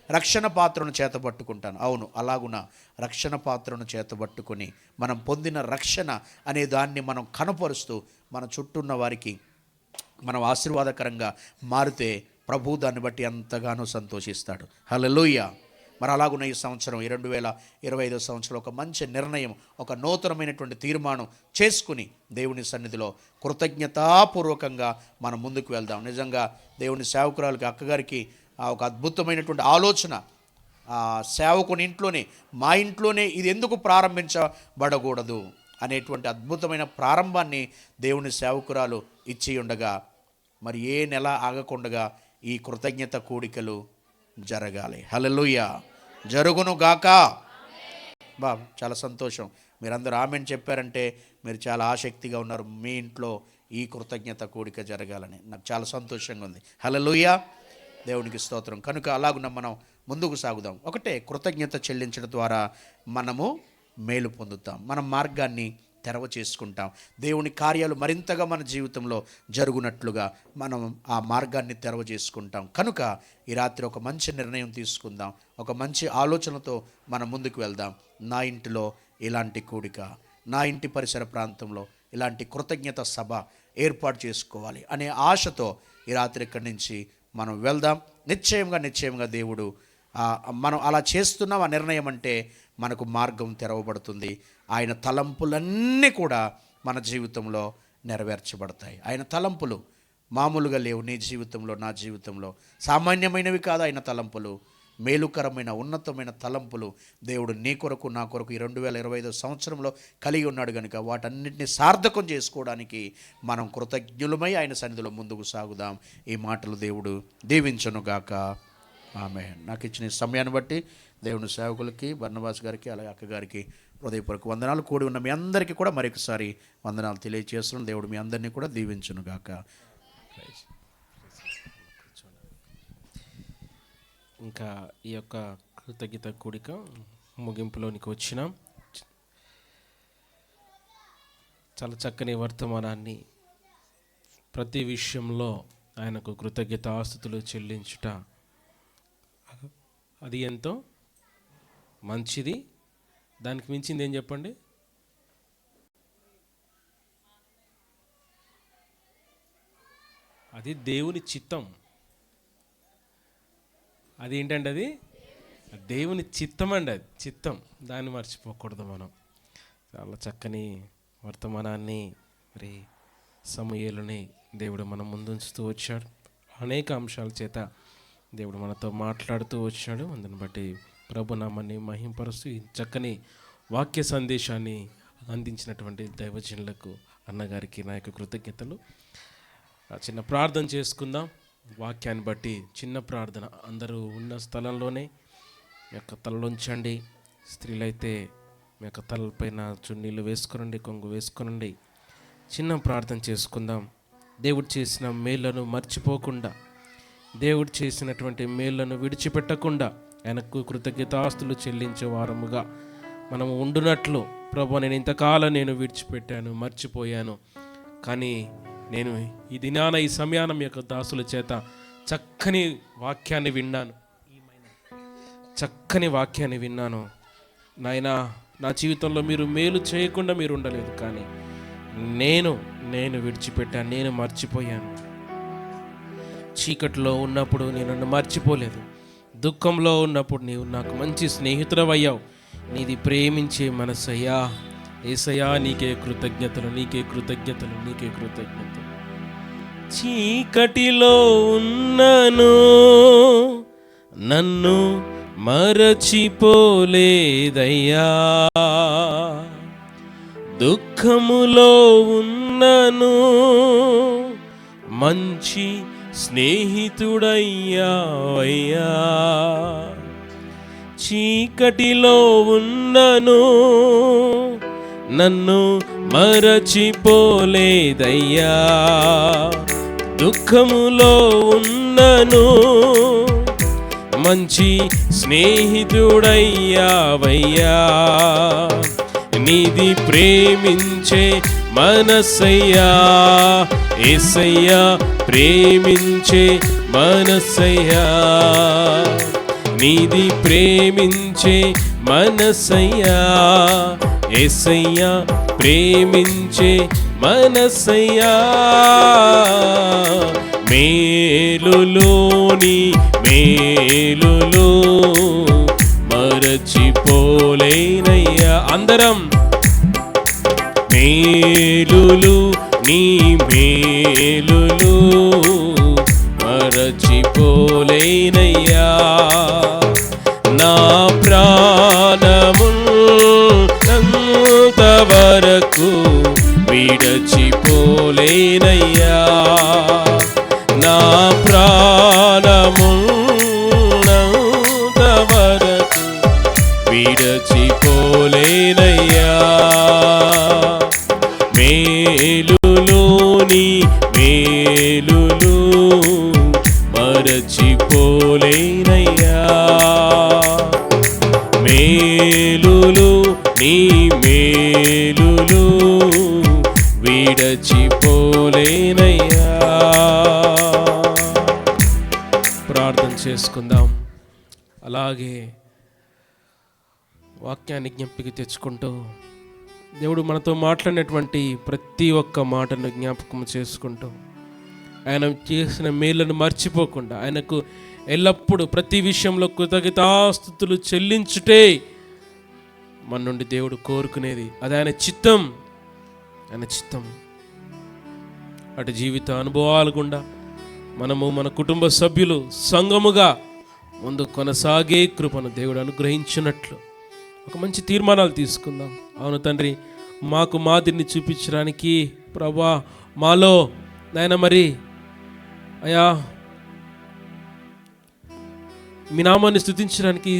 రక్షణ పాత్రను చేతబట్టుకుంటాను. అవును, అలాగున రక్షణ పాత్రను చేతబట్టుకొని మనం పొందిన రక్షణ అనే దాన్ని మనం కనపరుస్తూ మన చుట్టూ ఉన్న వారికి మనం ఆశీర్వాదకరంగా మారితే ప్రభు దాన్ని బట్టి ఎంతగానో సంతోషిస్తాడు. హల్లెలూయా. మరి అలాగున్న ఈ సంవత్సరం 2025వ సంవత్సరంలో ఒక మంచి నిర్ణయం, ఒక నూతనమైనటువంటి తీర్మానం చేసుకుని దేవుని సన్నిధిలో కృతజ్ఞతాపూర్వకంగా మనం ముందుకు వెళ్దాం. నిజంగా దేవుని సేవకురాలకి, అక్కగారికి ఒక అద్భుతమైనటువంటి ఆలోచన. సేవకుని ఇంట్లోనే, మా ఇంట్లోనే ఇది ఎందుకు ప్రారంభించబడకూడదు అనేటువంటి అద్భుతమైన ప్రారంభాన్ని దేవుని సేవకురాలు ఇచ్చి ఉండగా, మరి ఏ నెల ఆగకుండగా ఈ కృతజ్ఞత కూడికలు జరగాలి. హల్లెలూయా. జరుగును గాక. చాలా సంతోషం. మీరందరూ ఆమెన్ చెప్పారంటే మీరు చాలా ఆసక్తిగా ఉన్నారు. మీ ఇంట్లో ఈ కృతజ్ఞత కూడిక జరగాలని నాకు చాలా సంతోషంగా ఉంది. హల్లెలూయా. దేవునికి స్తోత్రం. కనుక అలాగున్న మనం ముందుకు సాగుదాం. ఒకటే, కృతజ్ఞత చెల్లించడం ద్వారా మనము మేలు పొందుతాం, మనం మార్గాన్ని తెరవ చేసుకుంటాం. దేవుని కార్యాలు మరింతగా మన జీవితంలో జరుగునట్లుగా మనం ఆ మార్గాన్ని తెరవ చేసుకుంటాం. కనుక ఈ రాత్రి ఒక మంచి నిర్ణయం తీసుకుందాం, ఒక మంచి ఆలోచనతో మనం ముందుకు వెళ్దాం. నా ఇంటిలో ఇలాంటి కూడిక, నా ఇంటి పరిసర ప్రాంతంలో ఇలాంటి కృతజ్ఞత సభ ఏర్పాటు చేసుకోవాలి అనే ఆశతో ఈ రాత్రి ఇక్కడి నుంచి మనం వెళ్దాం. నిశ్చయంగా దేవుడు మనం అలా చేస్తున్నాం ఆ నిర్ణయం అంటే మనకు మార్గం తెరవబడుతుంది. ఆయన తలంపులన్నీ కూడా మన జీవితంలో నెరవేర్చబడతాయి. ఆయన తలంపులు మామూలుగా లేవు. నీ జీవితంలో, నా జీవితంలో సామాన్యమైనవి కాదు. ఆయన తలంపులు మేలుకరమైన ఉన్నతమైన తలంపులు దేవుడు నీ కొరకు, నా కొరకు ఈ 2025 సంవత్సరంలో కలిగి ఉన్నాడు కనుక వాటన్నిటిని సార్థకం చేసుకోవడానికి మనం కృతజ్ఞులమై ఆయన సన్నిధిలో ముందుకు సాగుదాం. ఈ మాటలు దేవుడు దీవించునుగాక. ఆమేన్. నాకు ఇచ్చిన సమయాన్ని బట్టి దేవుని సేవకులకి, బర్నబాస్ గారికి, అలాగే అక్కగారికి హృదయపూర్వక వందనాలు. కూడి ఉన్న మీ అందరికీ కూడా మరొకసారి వందనాలు తెలియజేస్తున్నాను. దేవుడు మీ అందరినీ కూడా దీవించునుగాక.
ఇంకా ఈ యొక్క కృతజ్ఞత కూడిక ముగింపులోనికి వచ్చినాం. చాలా చక్కని వర్తమానాన్ని, ప్రతి విషయంలో ఆయనకు కృతజ్ఞత ఆస్తుతులు చెల్లించుట అది ఎంతో మంచిది. దానికి మించింది ఏం చెప్పండి? అది దేవుని చిత్తం. అది ఏంటండి? అది దేవుని చిత్తం అండి. అది చిత్తం, దాన్ని మర్చిపోకూడదు మనం. చాలా చక్కని వర్తమానాన్ని, మరి సమూయేలుని దేవుడు మనం ముందుంచుతూ వచ్చాడు. అనేక అంశాల చేత దేవుడు మనతో మాట్లాడుతూ వచ్చాడు. అందుని బట్టి ప్రభునామాన్ని మహింపరుస్తూ ఈ చక్కని వాక్య సందేశాన్ని అందించినటువంటి దైవజనులకు, అన్నగారికి నా యొక్క కృతజ్ఞతలు. చిన్న ప్రార్థన చేసుకుందాం. వాక్యాన్ని బట్టి చిన్న ప్రార్థన. అందరూ ఉన్న స్థలంలోనే మీ యొక్క తలలోంచండి. స్త్రీలైతే మీ యొక్క తలపైన చున్నీళ్ళు వేసుకునండి, కొంగు వేసుకునండి. చిన్న ప్రార్థన చేసుకుందాం. దేవుడు చేసిన మేళ్లను మర్చిపోకుండా, దేవుడు చేసినటువంటి మేళ్లను విడిచిపెట్టకుండా ఆయనకు కృతజ్ఞతాస్తులు చెల్లించే వారముగా మనము ఉండునట్లు, ప్రభు నేను ఇంతకాలం విడిచిపెట్టాను, మర్చిపోయాను, కానీ నేను ఈ దినాన, ఈ సమయాన మీ యొక్క దాసుల చేత చక్కని వాక్యాన్ని విన్నాను. నాయనా, నా జీవితంలో మీరు మేలు చేయకుండా మీరు ఉండలేదు, కానీ నేను విడిచిపెట్టాను, నేను మర్చిపోయాను. చీకటిలో ఉన్నప్పుడు నేను నన్ను మర్చిపోలేదు. దుఃఖంలో ఉన్నప్పుడు నీవు నాకు మంచి స్నేహితుడవయ్యావు. నీది ప్రేమించే మనసయ్యా. యేసయ్యా, నీకే కృతజ్ఞతలు. చీకటిలో ఉన్నను, నన్ను మరచిపోలేదయ్యా. దుఃఖములో ఉన్నను, మంచి స్నేహితుడయ్యావయ్యా. చీకటిలో ఉన్నను, నన్ను మరచిపోలేదయ్యా. దుఃఖములో ఉన్నను, మంచి స్నేహితుడయ్యావయ్యా. నీది ప్రేమించే మనసయ్యా. యేసయ్యా, ప్రేమించే మనసయ్యా. నీది ప్రేమించే మనసయ్యా. యేసయ్యా, ప్రేమించే మనసయ్యా. మేలులోని మేలులో మరచిపోలేనయ్యా. అందరం మేలులు, నీ మేలులు మరచిపోలేనయ్యా. నా ప్రాణమున్నంత వరకు విడచిపోలేనయ్యా. నా ప్రాణమున్నంత వరకు విడచిపోలేనయ్యా. మేలులోని మేలులు మరచిపోలేనయ్యా. మేలులు, నీ మేలులు విడచిపోలేనయ్యా. ప్రార్థన చేసుకుందాం. అలాగే వాక్యాన్ని జ్ఞప్తికి తెచ్చుకుంటూ దేవుడు మనతో మాట్లాడినటువంటి ప్రతి ఒక్క మాటను జ్ఞాపకం చేసుకుంటూ, ఆయన చేసిన మేళ్లను మర్చిపోకుండా, ఆయనకు ఎల్లప్పుడూ ప్రతి విషయంలో కృతజ్ఞతాస్తుతులు చెల్లించుటే మన నుండి దేవుడు కోరుకునేది. అది ఆయన చిత్తం, ఆయన చిత్తం. అటు జీవిత అనుభవాలు గుండా మనము మన కుటుంబ సభ్యులు సంఘముగా ముందు కొనసాగే కృపను దేవుడు అనుగ్రహించినట్లు ఒక మంచి తీర్మానాలు తీసుకుందాం. అవును తండ్రి, మాకు మాదిరిని చూపించడానికి ప్రభా మాలో నాయన మరి అయా మీ నామాన్ని స్తుతించడానికి,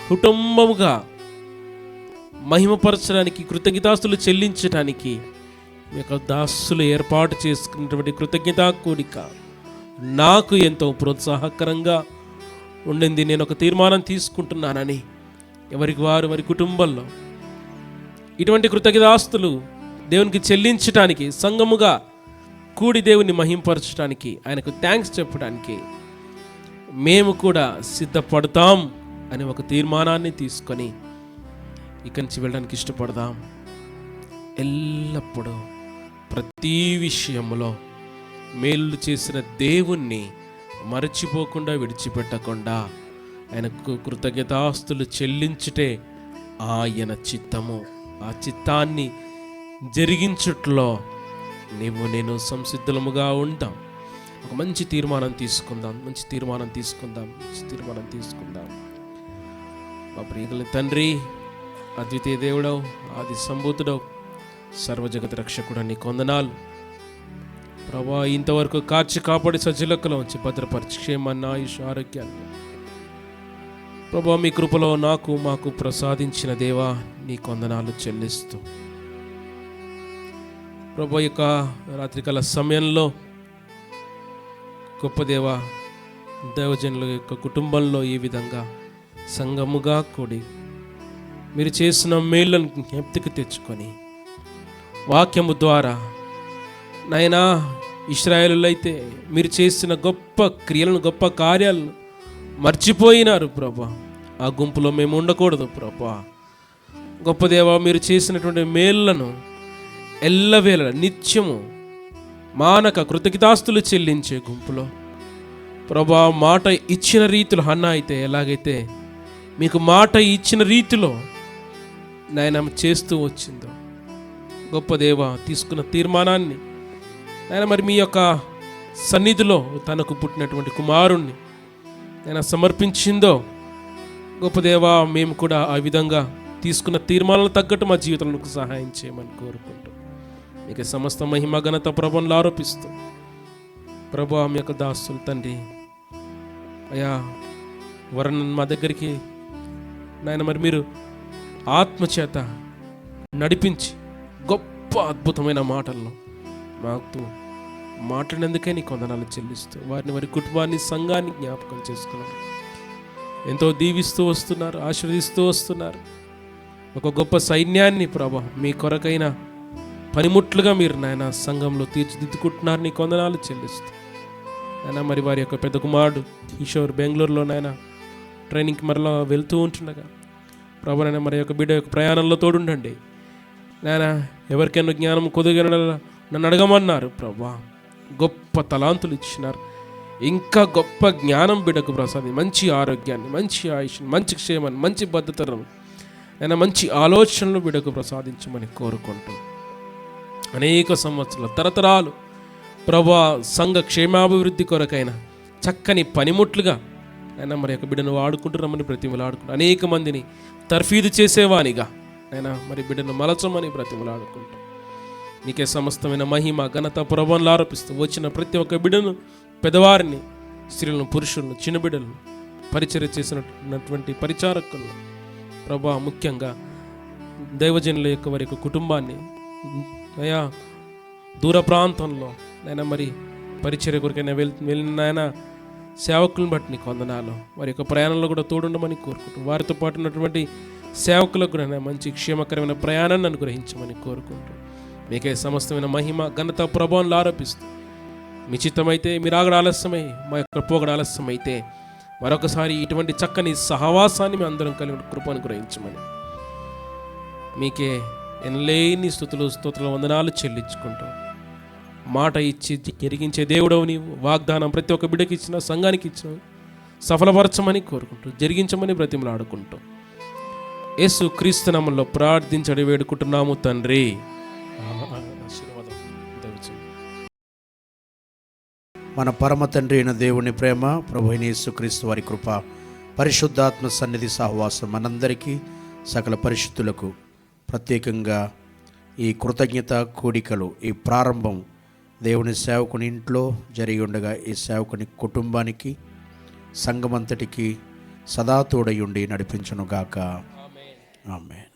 కుటుంబముగా మహిమపరచడానికి, కృతజ్ఞతాస్తులు చెల్లించడానికి మీ యొక్క దాసులు ఏర్పాటు చేసుకున్నటువంటి కృతజ్ఞతా కూడిక నాకు ఎంతో ప్రోత్సాహకరంగా ఉండింది. నేను ఒక తీర్మానం తీసుకుంటున్నానని ఎవరికి వారు వారి కుటుంబంలో ఇటువంటి కృతజ్ఞతాస్తులు దేవునికి చెల్లించడానికి, సంఘముగా కూడి దేవుని మహింపరచడానికి, ఆయనకు థ్యాంక్స్ చెప్పడానికి మేము కూడా సిద్ధపడతాం అని ఒక తీర్మానాన్ని తీసుకొని ఇక్కడి నుంచి వెళ్ళడానికి ఇష్టపడదాం. ఎల్లప్పుడూ ప్రతి విషయంలో మేలు చేసిన దేవుణ్ణి మరచిపోకుండా, విడిచిపెట్టకుండా ఆయనకు కృతజ్ఞతాస్తులు చెల్లించుటే ఆయన చిత్తము. ఆ చిత్తాన్ని జరిగించుట్లో నేను సంసిద్ధముగా ఉంటాం. ఒక మంచి తీర్మానం తీసుకుందాం. మా ప్రియమైన తండ్రి, అద్వితీయ దేవుడవు, ఆది సంభూతుడవు, సర్వజగత రక్షకుడు, నీ వందనాలు ప్రభా. ఇంతవరకు కాచి కాపాడి సజ్జలకులో ఉంచి భద్రపరిచి క్షేమాన్ని, ఆయుష్, ఆరోగ్యాన్ని ప్రభా మీ కృపలో మాకు ప్రసాదించిన దేవా నీ వందనాలు చెల్లిస్తూ ప్రభా యొక్క రాత్రికాల సమయంలో గొప్ప దేవా, దైవజనుల యొక్క కుటుంబంలో ఈ విధంగా సంఘముగా కూడి మీరు చేసిన మేళ్ళను జ్ఞప్తికి తెచ్చుకొని వాక్యము ద్వారా నాయనా ఇశ్రాయేలులైతే మీరు చేసిన గొప్ప క్రియలను, గొప్ప కార్యాలను మర్చిపోయినారు ప్రభా. ఆ గుంపులో మేము ఉండకూడదు ప్రభా. గొప్ప దేవా, మీరు చేసినటువంటి మేళ్లను ఎల్లవేళ నిత్యము మానక కృతజ్ఞతాస్తులు చెల్లించే గుంపులో ప్రభా, మాట ఇచ్చిన రీతిలో హన్నా అయితే ఎలాగైతే మీకు మాట ఇచ్చిన రీతిలో నాయన చేస్తూ వచ్చిందో గొప్ప దేవ, తీసుకున్న తీర్మానాన్ని ఆయన మరి మీ యొక్క సన్నిధిలో తనకు పుట్టినటువంటి కుమారుణ్ణి ఆయన సమర్పించిందో గొప్ప దేవ, మేము కూడా ఆ విధంగా తీసుకున్న తీర్మానాలు తగ్గట్టు మా జీవితంలో సహాయం చేయమని కోరుకుంటూ మీకు సమస్త మహిమ ఘనత ప్రభను ఆరోపిస్తూ ప్రభా మీ యొక్క దాసులు తండ్రి అయా వరణ మా దగ్గరికి నాయన మరి మీరు ఆత్మచేత నడిపించి గొప్ప అద్భుతమైన మాటలను మాకు మాట్లాడినందుకే నీ వందనాలు చెల్లిస్తూ వారిని వారి కుటుంబాన్ని, సంఘాన్ని జ్ఞాపకం చేసుకున్నారు. ఎంతో దీవిస్తూ వస్తున్నారు, ఆశీర్వదిస్తూ వస్తున్నారు. ఒక గొప్ప సైన్యాన్ని ప్రభా మీ కొరకైన పనిముట్లుగా మీరు నాయన సంఘంలో తీర్చిదిద్దుకుంటున్నారు. నీ వందనాలు చెల్లిస్తూ నాయన మరి వారి యొక్క పెద్ద కుమారుడు కిషోర్ బెంగళూరులో నాయన ట్రైనింగ్కి మరలా వెళ్తూ ఉంటుండగా ప్రభా నాయన మరి యొక్క బిడ్డ యొక్క ప్రయాణంలో తోడుండండి నాయన. ఎవరికైనా జ్ఞానం కొద్దిగా నన్ను అడగమన్నారు ప్రభా. గొప్ప తలాంతులు ఇచ్చినారు. ఇంకా గొప్ప జ్ఞానం బిడ్డకు ప్రసాది, మంచి ఆరోగ్యాన్ని, మంచి ఆయుష్ని, మంచి క్షేమాన్ని, మంచి భద్రతను నేను మంచి ఆలోచనలు బిడ్డకు ప్రసాదించమని కోరుకుంటూ అనేక సంవత్సరాలు తరతరాలు ప్రభా సంఘ క్షేమాభివృద్ధి కొరకైన చక్కని పనిముట్లుగా ఆయన మరి యొక్క బిడ్డను వాడుకుంటున్నామని బ్రతిమలాడుకుంటూ అనేక మందిని తర్ఫీదు చేసేవానిగా ఆయన మరి బిడ్డను మలచమని బ్రతిమలాడుకుంటూ నీకే సమస్తమైన మహిమ ఘనత ప్రభావాలు ఆరోపిస్తూ వచ్చిన ప్రతి ఒక్క బిడ్డను, పెద్దవారిని, స్త్రీలను, పురుషులను, చిన్న బిడ్డలను, పరిచర్య చేసినటువంటి పరిచారకులను ప్రభా, ముఖ్యంగా దైవజనుల యొక్క వారి యొక్క కుటుంబాన్ని అయా దూర ప్రాంతంలో నైనా మరి పరిచర్య కొరకైనా వెళ్ళిన నాయన సేవకులను బట్టి నీకు వందనాలు. వారి యొక్క ప్రయాణంలో కూడా తోడుండమని కోరుకుంటూ వారితో పాటు ఉన్నటువంటి సేవకులకు కూడా మంచి క్షేమకరమైన ప్రయాణాన్ని అనుగ్రహించమని కోరుకుంటూ మీకే సమస్తమైన మహిమ ఘనత ప్రభావాలు ఆరోపిస్తూ మీ చిత్తమైతే మీరు ఆగడ ఆలస్యమై మా యొక్క పోగడ ఆలస్యమైతే మరొకసారి ఇటువంటి చక్కని సహవాసాన్ని మేము అందరం కలిగి కృప అనుగ్రహించమని మీకే ఎనలేని స్తోత్రాలు వందనాలు చెల్లించుకుంటాం. మాట ఇచ్చి జరిగించే దేవుడవు నీవు. వాగ్దానం ప్రతి ఒక్క బిడ్డకి ఇచ్చిన, సంఘానికి ఇచ్చిన, సఫలపరచమని కోరుకుంటూ, జరిగించమని బ్రతిమలాడుకుంటాం. యేసు క్రీస్తు నామములో ప్రార్థించడి వేడుకుంటున్నాము తండ్రి. ఆశీర్వాదం దయచేయండి.
మన పరమ తండ్రి అయిన దేవుని ప్రేమ, ప్రభు అయిన యేసుక్రీస్తు వారి కృప, పరిశుద్ధాత్మ సన్నిధి సహవాసం మనందరికీ, సకల పరిశుద్ధులకు, ప్రత్యేకంగా ఈ కృతజ్ఞత కూడికలు, ఈ ప్రారంభం దేవుని సేవకుని ఇంట్లో జరిగి ఉండగా ఈ సేవకుని కుటుంబానికి, సంఘమంతటికి సదా తోడయుండి నడిపించునుగాక. ఆమేన్.